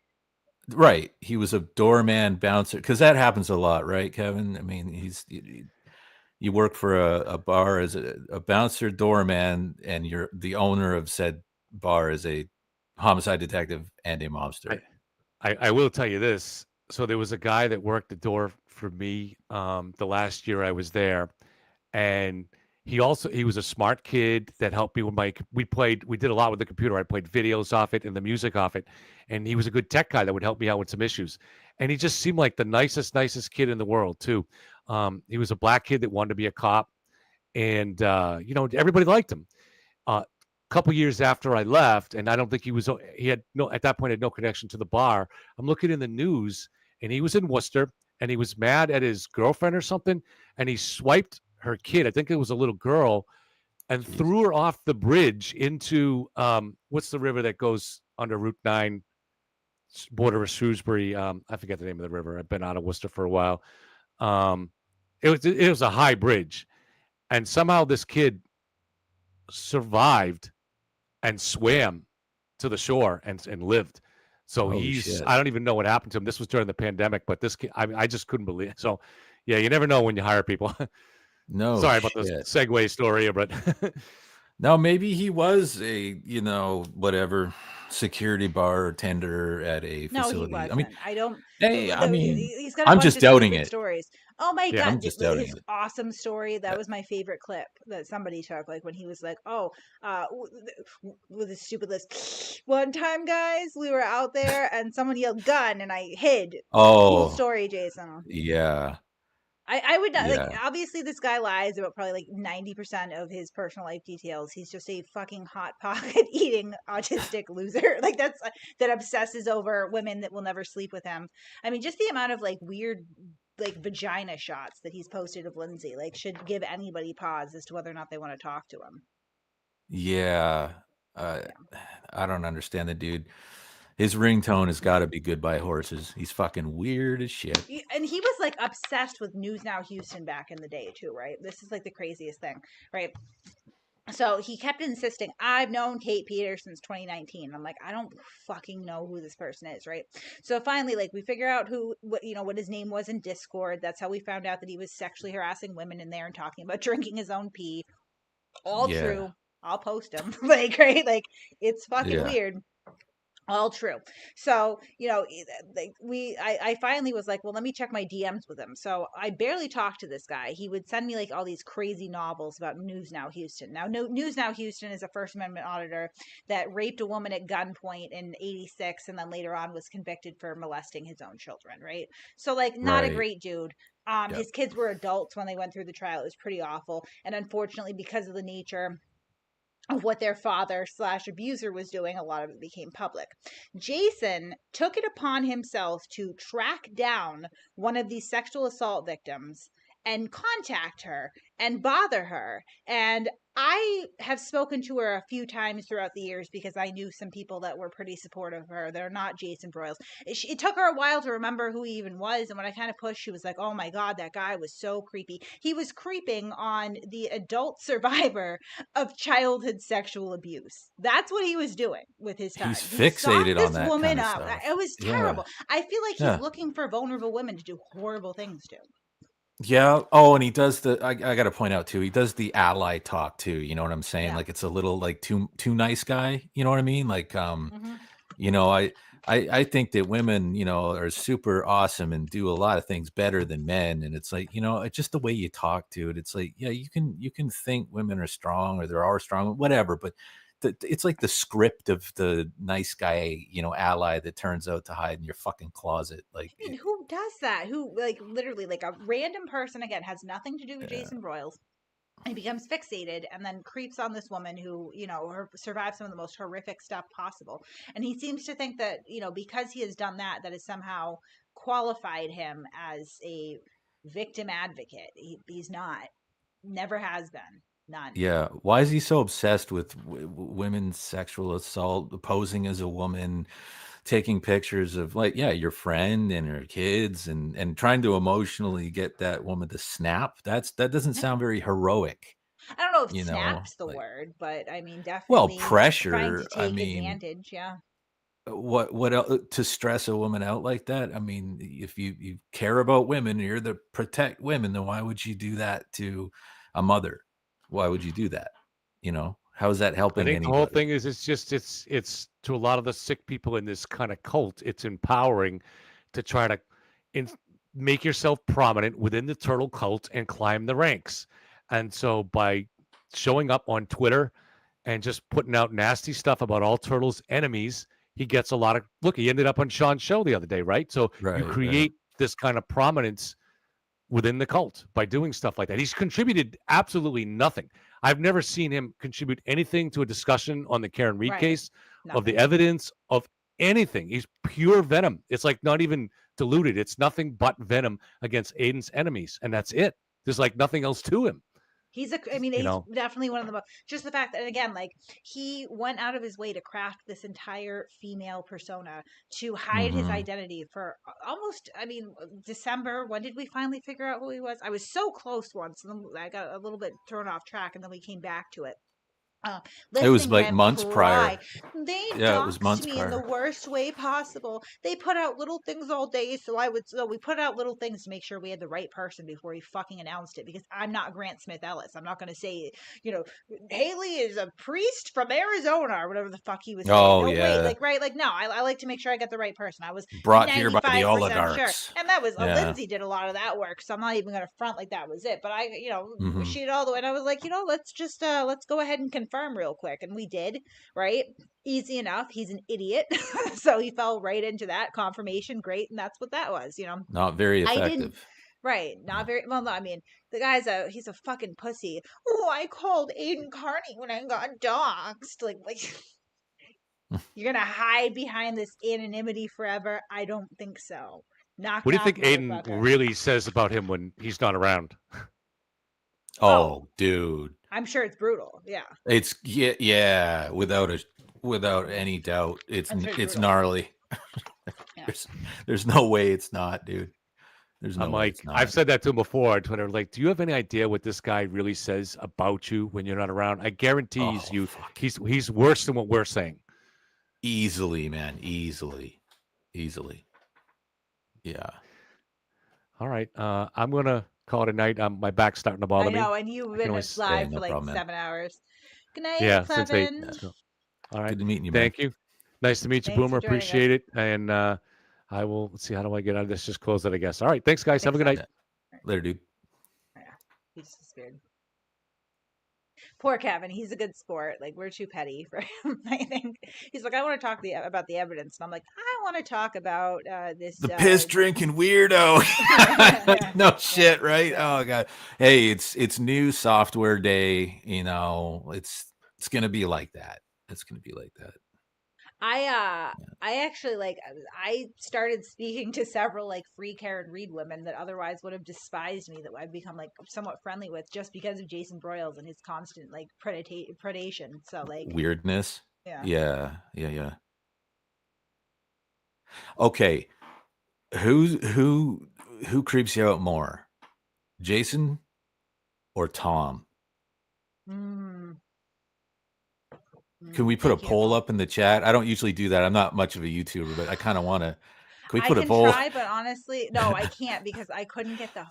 Right. He was a doorman bouncer, because that happens a lot, right, Kevin? I mean, you work for a bar as a bouncer doorman, and you're the owner of said bar as a homicide detective and a mobster. I will tell you this. So there was a guy that worked the door for me the last year I was there. And he was a smart kid that helped me with we did a lot with the computer. I played videos off it and the music off it. And he was a good tech guy that would help me out with some issues. And he just seemed like the nicest kid in the world too. He was a black kid that wanted to be a cop, and everybody liked him. A couple years after I left, and I don't think at that point had no connection to the bar. I'm looking in the news, and he was in Worcester, and he was mad at his girlfriend or something, and he swiped her kid, I think it was a little girl, and threw her off the bridge into what's the river that goes under Route 9, border of Shrewsbury? I forget the name of the river. I've been out of Worcester for a while. It was a high bridge, and somehow this kid survived and swam to the shore and lived. So shit. I don't even know what happened to him. This was during the pandemic, but this kid, I just couldn't believe it. So yeah, you never know when you hire people. No, sorry about the segue story, but no, maybe he was a whatever security bartender at a facility. No, he wasn't. I mean, I don't. Hey, I mean, he's got a I'm bunch just of doubting stupid it. Stories. Oh my Yeah, god, I'm just doubting his it. awesome story. That was my favorite clip that somebody took. Like when he was like, with his stupid list. One time, guys, we were out there and someone yelled "gun" and I hid. Oh, Cool story, Jason. Yeah. I would not like. Yeah. Obviously, this guy lies about probably like 90% of his personal life details. He's just a fucking hot pocket eating autistic loser. Like that obsesses over women that will never sleep with him. I mean, just the amount of like weird like vagina shots that he's posted of Lindsay like should give anybody pause as to whether or not they want to talk to him. Yeah. I don't understand the dude. His ringtone has got to be Goodbye Horses. He's fucking weird as shit. And he was like obsessed with News Now Houston back in the day too, right? This is like the craziest thing, right? So he kept insisting, I've known Kate Peters since 2019. I'm like, I don't fucking know who this person is, right? So finally, like, we figure out what his name was in Discord. That's how we found out that he was sexually harassing women in there and talking about drinking his own pee. All Yeah. true. I'll post him. Like, right? Like, it's fucking Yeah. weird. All true. So, I finally was like, well, let me check my DMs with him. So I barely talked to this guy. He would send me like all these crazy novels about News Now Houston. Now, News Now Houston is a First Amendment auditor that raped a woman at gunpoint in 86 and then later on was convicted for molesting his own children, right? So like not a Right. great dude. Yep. His kids were adults when they went through the trial. It was pretty awful. And unfortunately, because of the nature of what their father/abuser was doing, a lot of it became public. Jason took it upon himself to track down one of these sexual assault victims and contact her and bother her. And I have spoken to her a few times throughout the years because I knew some people that were pretty supportive of her. They're not Jason Broyles. It took her a while to remember who he even was. And when I kind of pushed, she was like, oh my God, that guy was so creepy. He was creeping on the adult survivor of childhood sexual abuse. That's what he was doing with his time. He's He fixated sought on this that woman kinda up. stuff. It was Yeah. terrible. I feel like he's Yeah. looking for vulnerable women to do horrible things to. Yeah. Oh, and he does I got to point out too, he does the ally talk too. You know what I'm saying? Yeah. Like it's a little like too nice guy. You know what I mean? Like, Mhm. you know, I think that women, you know, are super awesome and do a lot of things better than men. And it's like, you know, it's just the way you talk to it. It's like, yeah, you can think women are strong or they are strong, whatever. But it's like the script of the nice guy, you know, ally that turns out to hide in your fucking closet. Like, I mean, who does that? Who, like, literally, like a random person, again, has nothing to do with Yeah. Jason Broyles. He becomes fixated and then creeps on this woman who, you know, survives some of the most horrific stuff possible. And he seems to think that, you know, because he has done that, that has somehow qualified him as a victim advocate. He's not. Never has been. None. yeah. Why is he so obsessed with women's sexual assault, posing as a woman, taking pictures of like, yeah, your friend and her kids and trying to emotionally get that woman to snap? That doesn't sound very heroic. I don't know if You know, snap's the like, word, but I mean, well, definitely trying pressure. to I take mean, advantage. Yeah. what else, to stress a woman out like that? I mean, if you care about women, you're to protect women, then why would you do that to a mother? Why would you do that? You know, how is that I helping think the whole anybody? thing is it's to a lot of the sick people in this kind of cult, it's empowering to try to make yourself prominent within the turtle cult and climb the ranks. And so by showing up on Twitter and just putting out nasty stuff about all turtles' enemies, he gets a lot of look. He ended up on Sean's show the other day, right? So you Right, right. create this kind of prominence within the cult by doing stuff like that. He's contributed absolutely nothing. I've never seen him contribute anything to a discussion on the Karen Reed Right. case, of the Nothing. evidence, of anything. He's pure venom. It's like not even diluted. It's nothing but venom against Aiden's enemies, and that's it. There's like nothing else to him. I mean, You he's know, definitely one of the most, just the fact that, again, like, he went out of his way to craft this entire female persona to hide his Mhm. identity for almost, I mean, December. When did we finally figure out who he was? I was so close once, and then I got a little bit thrown off track, and then we came back to it. It was Listening to like him months prior. cry. They Yeah, it was doxed months me in the prior. worst way possible. They put out little things all day, so we put out little things to make sure we had the right person before he fucking announced it. Because I'm not Grant Smith Ellis. I'm not going to say, you know, Haley is a priest from Arizona or whatever the fuck he was saying. Oh No way, yeah, like right, like no. I like to make sure I get the right person. I was brought here by the 95% sure, oligarchs. and that was Yeah. Lindsay did a lot of that work. So I'm not even going to front like that was it. But I, you know, Mhm. she did all the way, and I was like, you know, let's just let's go ahead and confirm real quick. And we did, right? Easy enough. He's an idiot. So he fell right into that confirmation. Great. And that's what that was, you know. Not very I didn't effective. Right. Not very well. No, I mean, the guy's he's a fucking pussy. Oh, I called Aiden Carney when I got doxxed. Like you're gonna hide behind this anonymity forever? I don't think so. Knock, What do you knock, think Aiden motherfucker. really says about him when he's not around? Oh, dude. I'm sure it's brutal. Yeah. It's yeah, without any doubt. It's I'm sure it's brutal. gnarly. Yeah. There's no way it's not, dude. There's no I'm way like, it's not. I've said that to him before on Twitter. Like, do you have any idea what this guy really says about you when you're not around? I guarantee Oh, you, fuck. he's worse than what we're saying. Easily, man. Easily. Yeah. All right, I'm gonna call it a night. My back's starting to bother I me. know, and you've been always- live no for like problem, man. 7 hours. Good night, Yeah, since 8. Clevin. So, all right, Good to meet you, man. thank you. Nice to meet you, Thanks for Boomer. joining us. Appreciate it. And I will let's see, how do I get out of this? Just close it, I guess. All right, thanks, guys. Have a good Thanks, night. Later, dude. He just disappeared. Poor Kevin. He's a good sport. Like, we're too petty for him, I think. He's like, I want to talk about the evidence. And I'm like, I want to talk about this. The piss drinking weirdo. No shit, right? Oh god. Hey, it's new software day. You know, it's gonna be like that. It's gonna be like that. I actually I started speaking to several like free Karen Reed women that otherwise would have despised me, that I've become like somewhat friendly with just because of Jason Broyles and his constant like predation. So like Weirdness. yeah. Yeah. Okay. Who creeps you out more? Jason or Tom? Can we put a poll up in the chat? I don't usually do that. I'm not much of a YouTuber, but I kind of want to. Can we put a poll? I can try, but honestly, no, I can't because I couldn't get the.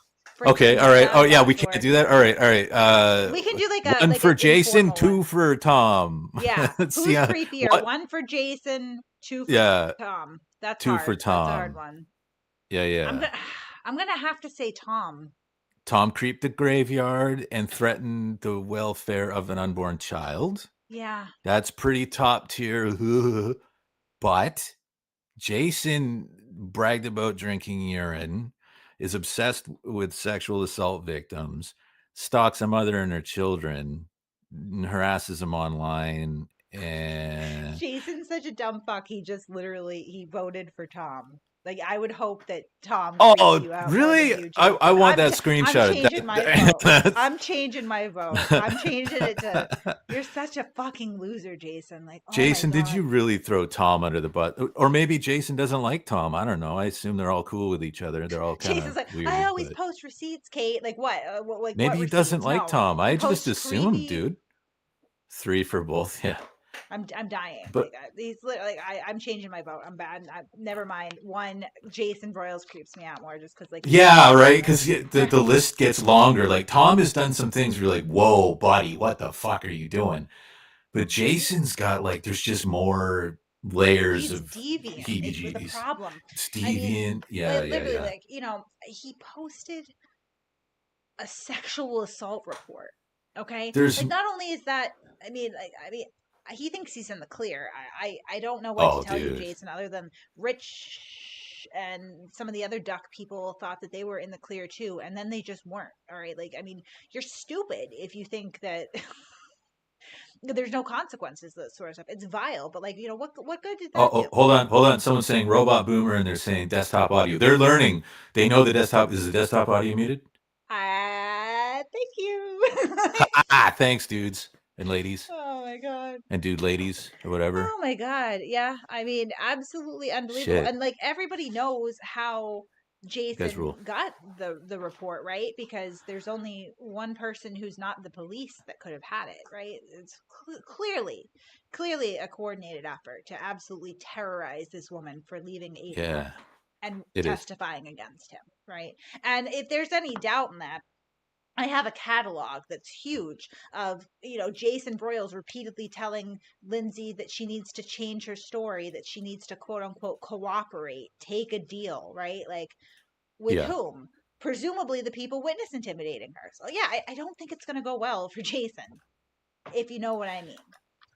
Okay, all right. Oh yeah, we can't do that. All right. We can do like a one like for an Jason, informal two one. for Tom. Yeah, Let's who's see. creepier? What? One for Jason, two for Yeah. Tom. That's Two hard. for That's a hard Tom. one. Yeah. I'm gonna have to say Tom. Tom creeped the graveyard and threatened the welfare of an unborn child. Yeah. That's pretty top tier. But Jason bragged about drinking urine, is obsessed with sexual assault victims, stalks a mother and her children, and harasses them online. And Jason's such a dumb fuck. He just literally he voted for Tom. Like I would hope that Tom. oh, creeps you out more than really? you, Jason. I want I'm that screenshot. I'm changing my vote. I'm changing my vote. I'm changing it to. You're such a fucking loser, Jason. Like oh Jason, my did God. you really throw Tom under the bus? Or maybe Jason doesn't like Tom. I don't know. I assume they're all cool with each other. They're all kind Jason's of like, weird. I always but post receipts, Kate. Like what? Like maybe what he doesn't receipts? like No. Tom. I just Post assumed, creepy- dude. 3 for both. Yeah. I'm dying. But- Like he's literally like I'm changing my vote. I'm bad. Never mind. One Jason Broyles creeps me out more just because like Yeah, right. Because the list gets longer. Like Tom has done some things where you're like, whoa, buddy, what the fuck are you doing? But Jason's got like, there's just more layers he's of deviant. heebie-jeebies. Is the problem. It's I mean, deviant. Yeah, Like, literally, yeah. like he posted a sexual assault report. Okay, There's- like, not only is that, I mean, he thinks he's in the clear. I don't know what Oh, to tell you, dude. Jason, other than Rich and some of the other duck people thought that they were in the clear too, and then they just weren't. All right, like I mean, you're stupid if you think that. There's no consequences to that sort of stuff. It's vile, but like what good did that do? Hold on. Someone's saying robot boomer and they're saying desktop audio. They're learning. They know the desktop. Is the desktop audio muted? Thank you. Thanks, dudes and ladies Oh my god. and dude ladies or whatever. Oh my god. Yeah. I mean, absolutely unbelievable. Shit. And like everybody knows how Jason rule. got the report, right? Because there's only one person who's not the police that could have had it, right? It's clearly a coordinated effort to absolutely terrorize this woman for leaving Aiden Yeah. and It is. testifying against him, right? And if there's any doubt in that, I have a catalog that's huge of, Jason Broyles repeatedly telling Lindsay that she needs to change her story, that she needs to quote unquote cooperate, take a deal, right? Like with Yeah. whom? Presumably the people witness intimidating her. So yeah, I don't think it's going to go well for Jason, if you know what I mean.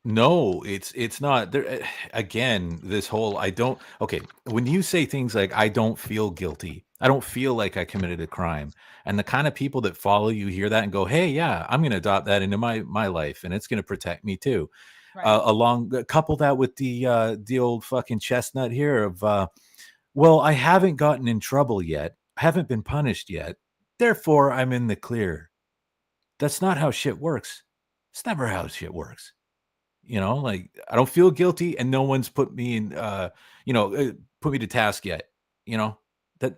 No, it's not there. Again, this whole okay. When you say things like "I don't feel guilty," I don't feel like I committed a crime. And the kind of people that follow you hear that and go, hey, yeah, I'm going to adopt that into my life, and it's going to protect me too. Right. Couple that with the old fucking chestnut here of well, I haven't gotten in trouble yet, I haven't been punished yet, therefore I'm in the clear. That's not how shit works. It's never how shit works. Like, I don't feel guilty, and no one's put me in put me to task yet. That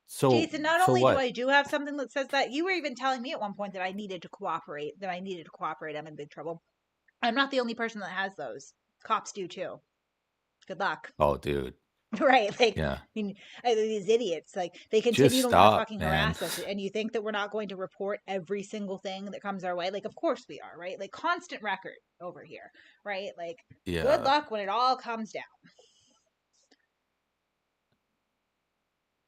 so Jason, not so only do what? I do have something that says that, you were even telling me at one point that I needed to cooperate, I'm in big trouble. I'm not the only person that has those. Cops do too. Good luck. Oh, dude. Right. Like, Yeah. I mean, these idiots, like, they Just continue to want to stop, fucking man. harass us. And you think that we're not going to report every single thing that comes our way? Like, of course we are, right? Like, constant record over here, right? Like, good Yeah. luck when it all comes down.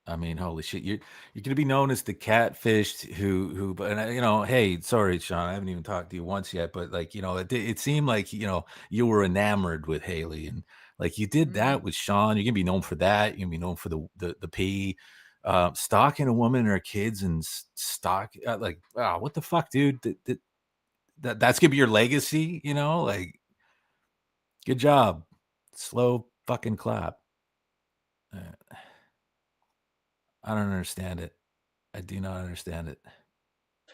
I mean, holy shit. You're gonna be known as the catfished who but hey, sorry, Sean, I haven't even talked to you once yet, but like, it seemed like, you were enamored with Haley, and like you did that with Sean. You're gonna be known for that. You're gonna be known for the P, stalking a woman or kids and like, wow, what the fuck, dude? That's gonna be your legacy, like, good job. Slow fucking clap. I don't understand it. I do not understand it.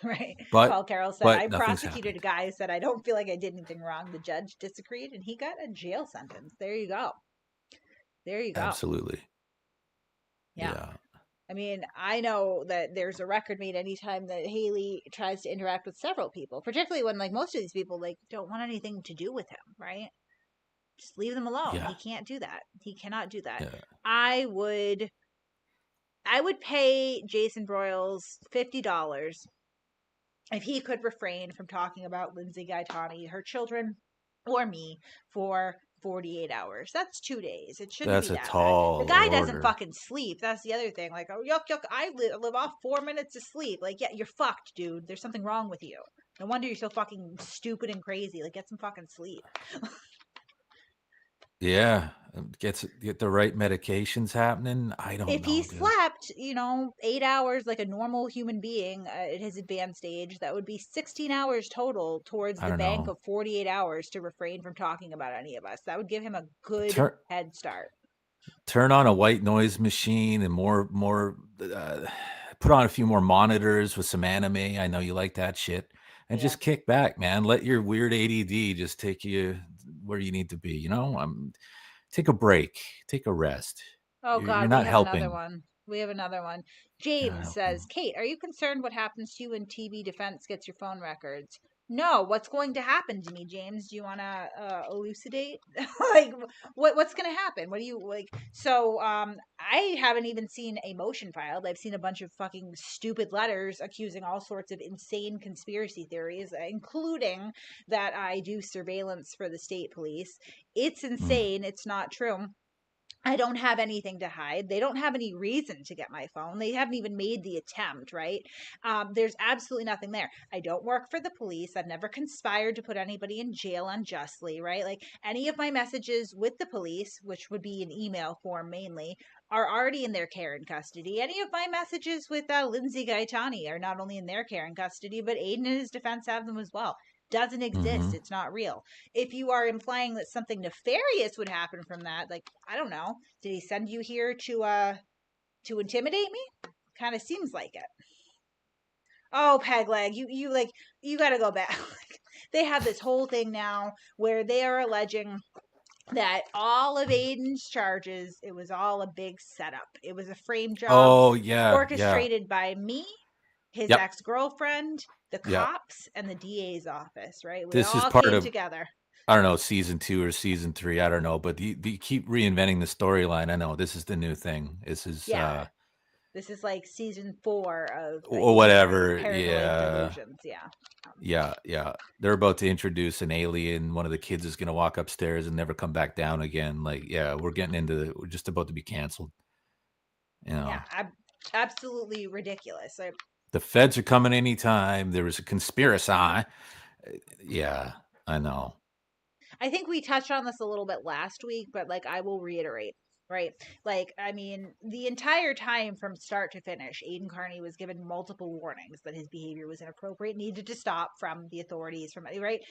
Right. But Paul Carroll said, but I nothing's prosecuted a guy who said, I don't feel like I did anything wrong. The judge disagreed and he got a jail sentence. There you go. There you go. Absolutely. Yeah. I mean, I know that there's a record made anytime that Haley tries to interact with several people, particularly when, like, most of these people, like, don't want anything to do with him, right? Just leave them alone. Yeah. He can't do that. He cannot do that. Yeah. I would pay Jason Broyles $50 if he could refrain from talking about Lindsay Gaetani, her children, or me for 48 hours. That's 2 days. It shouldn't That's be a that bad. tall The guy doesn't order. fucking sleep. That's the other thing. Like, oh, yuck, I live off 4 minutes of sleep. Like, yeah, you're fucked, dude. There's something wrong with you. No wonder you're so fucking stupid and crazy. Like, get some fucking sleep. Yeah. Get the right medications happening. I don't If know, he dude. slept, 8 hours like a normal human being at his advanced age, that would be 16 hours total towards I the don't bank know. of 48 hours to refrain from talking about any of us. That would give him a good head start. Turn on a white noise machine and more put on a few more monitors with some anime. I know you like that shit. And just kick back, man. Let your weird ADD just take you where you need to be. Take a break. Take a rest. Oh, You're God, we not have helping. another one. We have another one. James says, Kate, are you concerned what happens to you when TB Defense gets your phone records? No, what's going to happen to me, James? Do you want to elucidate? Like, what's going to happen? What do you like? So, I haven't even seen a motion filed. I've seen a bunch of fucking stupid letters accusing all sorts of insane conspiracy theories, including that I do surveillance for the state police. It's insane. It's not true. I don't have anything to hide. They don't have any reason to get my phone. They haven't even made the attempt, right? There's absolutely nothing there. I don't work for the police. I've never conspired to put anybody in jail unjustly, right? Like, any of my messages with the police, which would be in email form mainly, are already in their care and custody. Any of my messages with Lindsay Gaetani are not only in their care and custody, but Aiden and his defense have them as well. Doesn't exist. It's not real. If you are implying that something nefarious would happen from that, like, I don't know, did he send you here to intimidate me? Kind of seems like it. Oh, Pegleg, you got to go back. They have this whole thing now where they are alleging that all of Aiden's charges, it was all a big setup. It was a frame job. Oh, yeah. Orchestrated by me, his ex-girlfriend, the cops, and the DA's office, right? This all is part came of together. I don't know, season 2 or season 3. I don't know, but you keep reinventing the storyline. I know this is the new thing. This is this is like season 4 of or whatever. Paranoid Delusions. Yeah. They're about to introduce an alien. One of the kids is going to walk upstairs and never come back down again. Like, we're just about to be canceled. Yeah, absolutely ridiculous. The feds are coming anytime. There was a conspiracy. Yeah, I know. I think we touched on this a little bit last week, but like, I will reiterate. right? Like, I mean, the entire time from start to finish, Aiden Carney was given multiple warnings that his behavior was inappropriate, needed to stop from the authorities, right?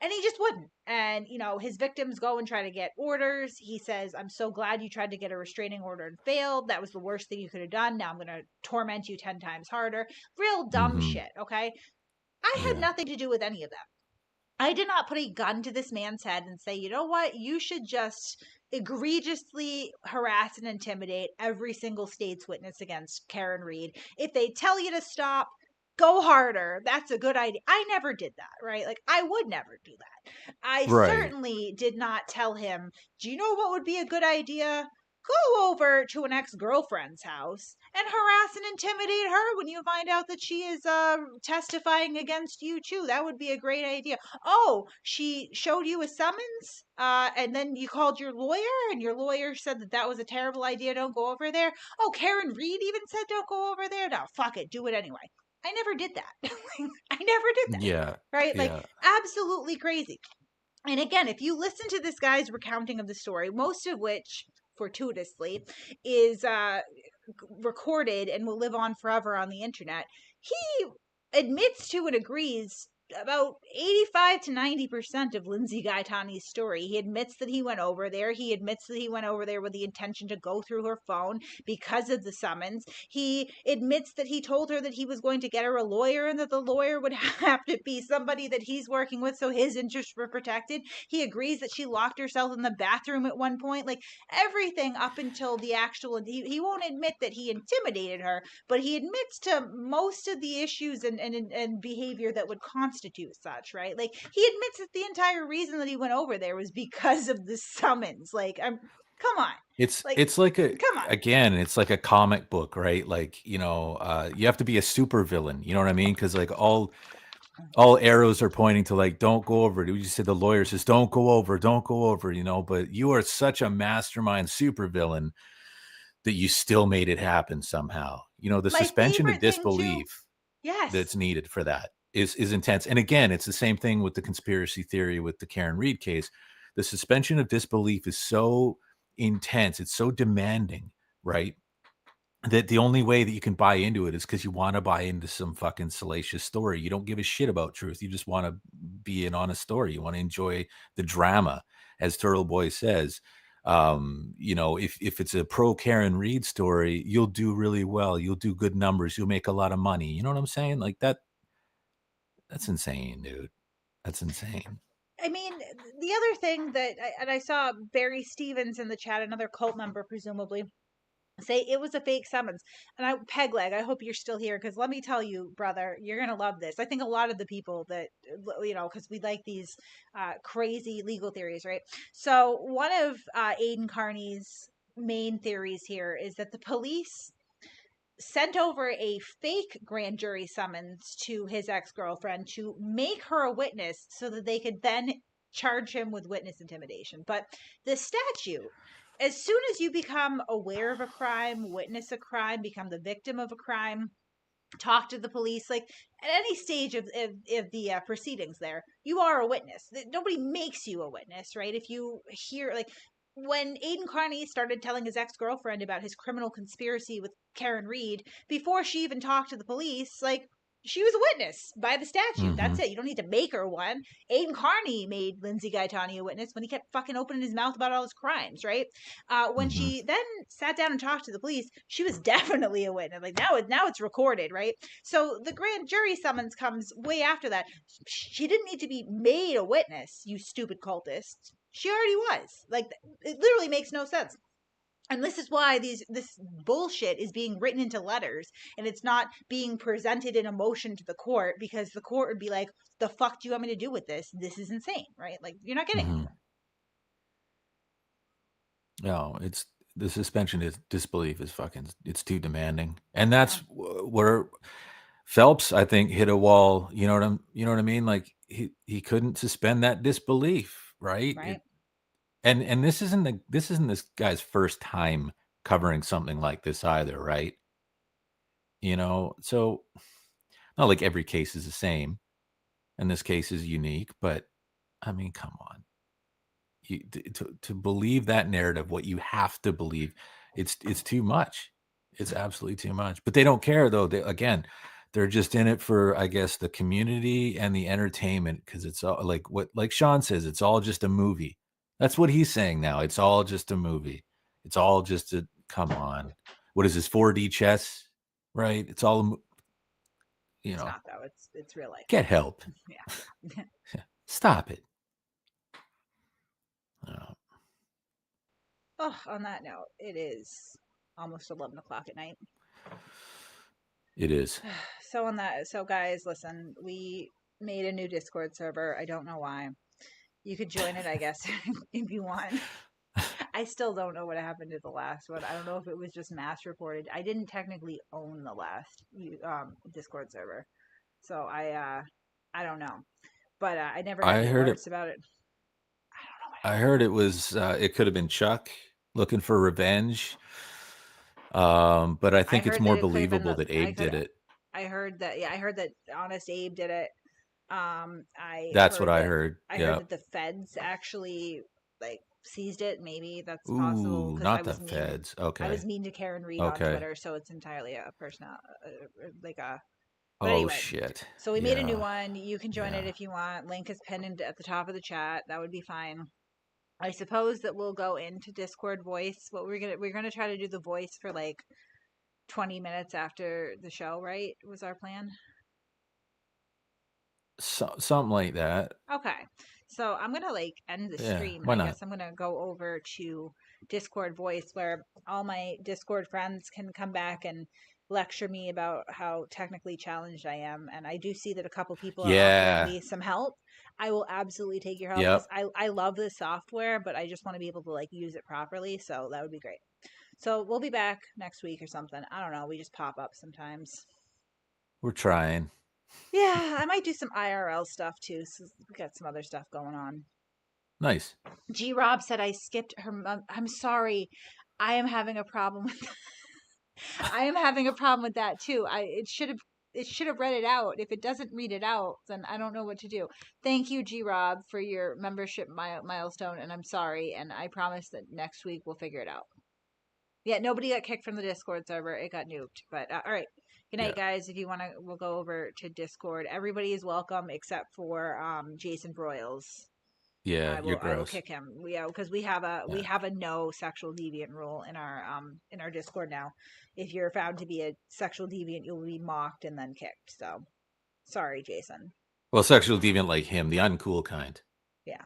And he just wouldn't. And, you know, his victims go and try to get orders. He says, I'm so glad you tried to get a restraining order and failed. That was the worst thing you could have done. Now I'm going to torment you 10 times harder. Real dumb Mhm. shit, okay? I had Yeah. nothing to do with any of that. I did not put a gun to this man's head and say, you know what, you should just egregiously harass and intimidate every single state's witness against Karen Read. If they tell you to stop, go harder. That's a good idea. I never did that, right? Like, I would never do that. I Right. certainly did not tell him, do you know what would be a good idea? Go over to an ex-girlfriend's house and harass and intimidate her when you find out that she is testifying against you too. That would be a great idea. Oh, she showed you a summons, and then you called your lawyer, and your lawyer said that that was a terrible idea. Don't go over there. Oh, Karen Read even said don't go over there. No, fuck it, do it anyway. I never did that. I never did that. Yeah. Right? Like, Yeah. absolutely crazy. And again, if you listen to this guy's recounting of the story, most of which fortuitously is recorded and will live on forever on the internet, he admits to and agrees about 85 to 90% of Lindsay Gaetani's story. He admits that he went over there. He admits that he went over there with the intention to go through her phone because of the summons. He admits that he told her that he was going to get her a lawyer and that the lawyer would have to be somebody that he's working with so his interests were protected. He agrees that she locked herself in the bathroom at one point. Like, everything up until the actual, he won't admit that he intimidated her, but he admits to most of the issues and behavior that would constitute such, right? Like, he admits that the entire reason that he went over there was because of the summons. Like, come on. It's Like, like a come on. again, it's like a comic book, right? Like, you have to be a super villain, you know what I mean? Because like all arrows are pointing to like, don't go over. You said the lawyer says, don't go over, but you are such a mastermind super villain that you still made it happen somehow. The My suspension of favorite thing, too- disbelief Yes. that's needed for that is intense. And again, it's the same thing with the conspiracy theory with the Karen Read case. The suspension of disbelief is so intense, it's so demanding, right? That the only way that you can buy into it is because you want to buy into some fucking salacious story. You don't give a shit about truth. You just want to be an honest story. You want to enjoy the drama, as Turtle Boy says. If it's a pro Karen Read story, you'll do really well. You'll do good numbers. You'll make a lot of money. You know what I'm saying? Like that's insane, dude. That's insane. I mean, the other thing that, I saw Barry Stevens in the chat, another cult member, presumably, say it was a fake summons. And Pegleg, I hope you're still here, because let me tell you, brother, you're going to love this. I think a lot of the people that, because we like these crazy legal theories, right? So one of Aiden Carney's main theories here is that the police sent over a fake grand jury summons to his ex-girlfriend to make her a witness so that they could then charge him with witness intimidation. But the statute, as soon as you become aware of a crime, witness a crime, become the victim of a crime, talk to the police, like at any stage of the proceedings there, you are a witness. Nobody makes you a witness, right? If you hear, like, when Aiden Carney started telling his ex-girlfriend about his criminal conspiracy with Karen Read, before she even talked to the police, like, she was a witness by the statute. That's it. You don't need to make her one. Aiden Carney made Lindsay Gaetani a witness when he kept fucking opening his mouth about all his crimes, right? When she then sat down and talked to the police, she was definitely a witness. Like, now it's recorded, right? So the grand jury summons comes way after that. She didn't need to be made a witness, you stupid cultist. She already was. Like, it literally makes no sense. And this is why this bullshit is being written into letters, and it's not being presented in a motion to the court, because the court would be like, the fuck do you want me to do with this? This is insane, right? Like, you're not getting it. No, it's the suspension of disbelief is it's too demanding. And that's where Phelps, I think, hit a wall. You know what I mean? Like he couldn't suspend that disbelief, right? Right. And this isn't this guy's first time covering something like this either, right? So not like every case is the same, and this case is unique, but I mean, come on. To believe that narrative, what you have to believe, it's too much. It's absolutely too much. But they don't care though. They're just in it for, I guess, the community and the entertainment, because it's all like Sean says, it's all just a movie. That's what he's saying now. It's all just a movie. It's all just a, come on. What is this, 4D chess? Right? It's all, It's not though. It's real life. Get help. Yeah. Stop it. Oh, on that note, it is almost 11 o'clock at night. It is. So guys, listen, we made a new Discord server. I don't know why. You could join it, I guess, if you want. I still don't know what happened to the last one. I don't know if it was just mass reported. I didn't technically own the last Discord server, so I don't know. But I never got any alerts about it. I heard it was it could have been Chuck looking for revenge. But I think it's more believable that Abe did it. I heard that Honest Abe did it. That's what I heard. I heard that the feds actually seized it. Maybe that's possible. Ooh, not the feds. Okay. I was mean to Karen Reed on Twitter, so it's entirely a personal, But anyway, shit. So we made a new one. You can join it if you want. Link is pinned at the top of the chat. That would be fine. I suppose that we'll go into Discord voice. But we're gonna try to do the voice for 20 minutes after the show, right? Was our plan? Something like that. Okay. So I'm gonna end the stream. Why not? I guess I'm gonna go over to Discord voice where all my Discord friends can come back and lecture me about how technically challenged I am. And I do see that a couple people are offering me some help. I will absolutely take your help. I love this software, but I just want to be able to use it properly. So that would be great. So we'll be back next week or something. I don't know. We just pop up sometimes. We're trying. Yeah, I might do some IRL stuff too. So we got some other stuff going on. Nice. G Rob said I skipped her. I'm sorry. I am having a problem with I am having a problem with that too. It should have read it out. If it doesn't read it out, then I don't know what to do. Thank you, G Rob, for your membership milestone, and I'm sorry. And I promise that next week we'll figure it out. Yeah, nobody got kicked from the Discord server. It got nuked. But all right. Good night, guys. If you want to, we'll go over to Discord. Everybody is welcome except for Jason Broyles. Yeah, you're gross. I will kick him. Because we have a no sexual deviant rule in our Discord now. If you're found to be a sexual deviant, you'll be mocked and then kicked. So, sorry, Jason. Well, sexual deviant like him, the uncool kind. Yeah.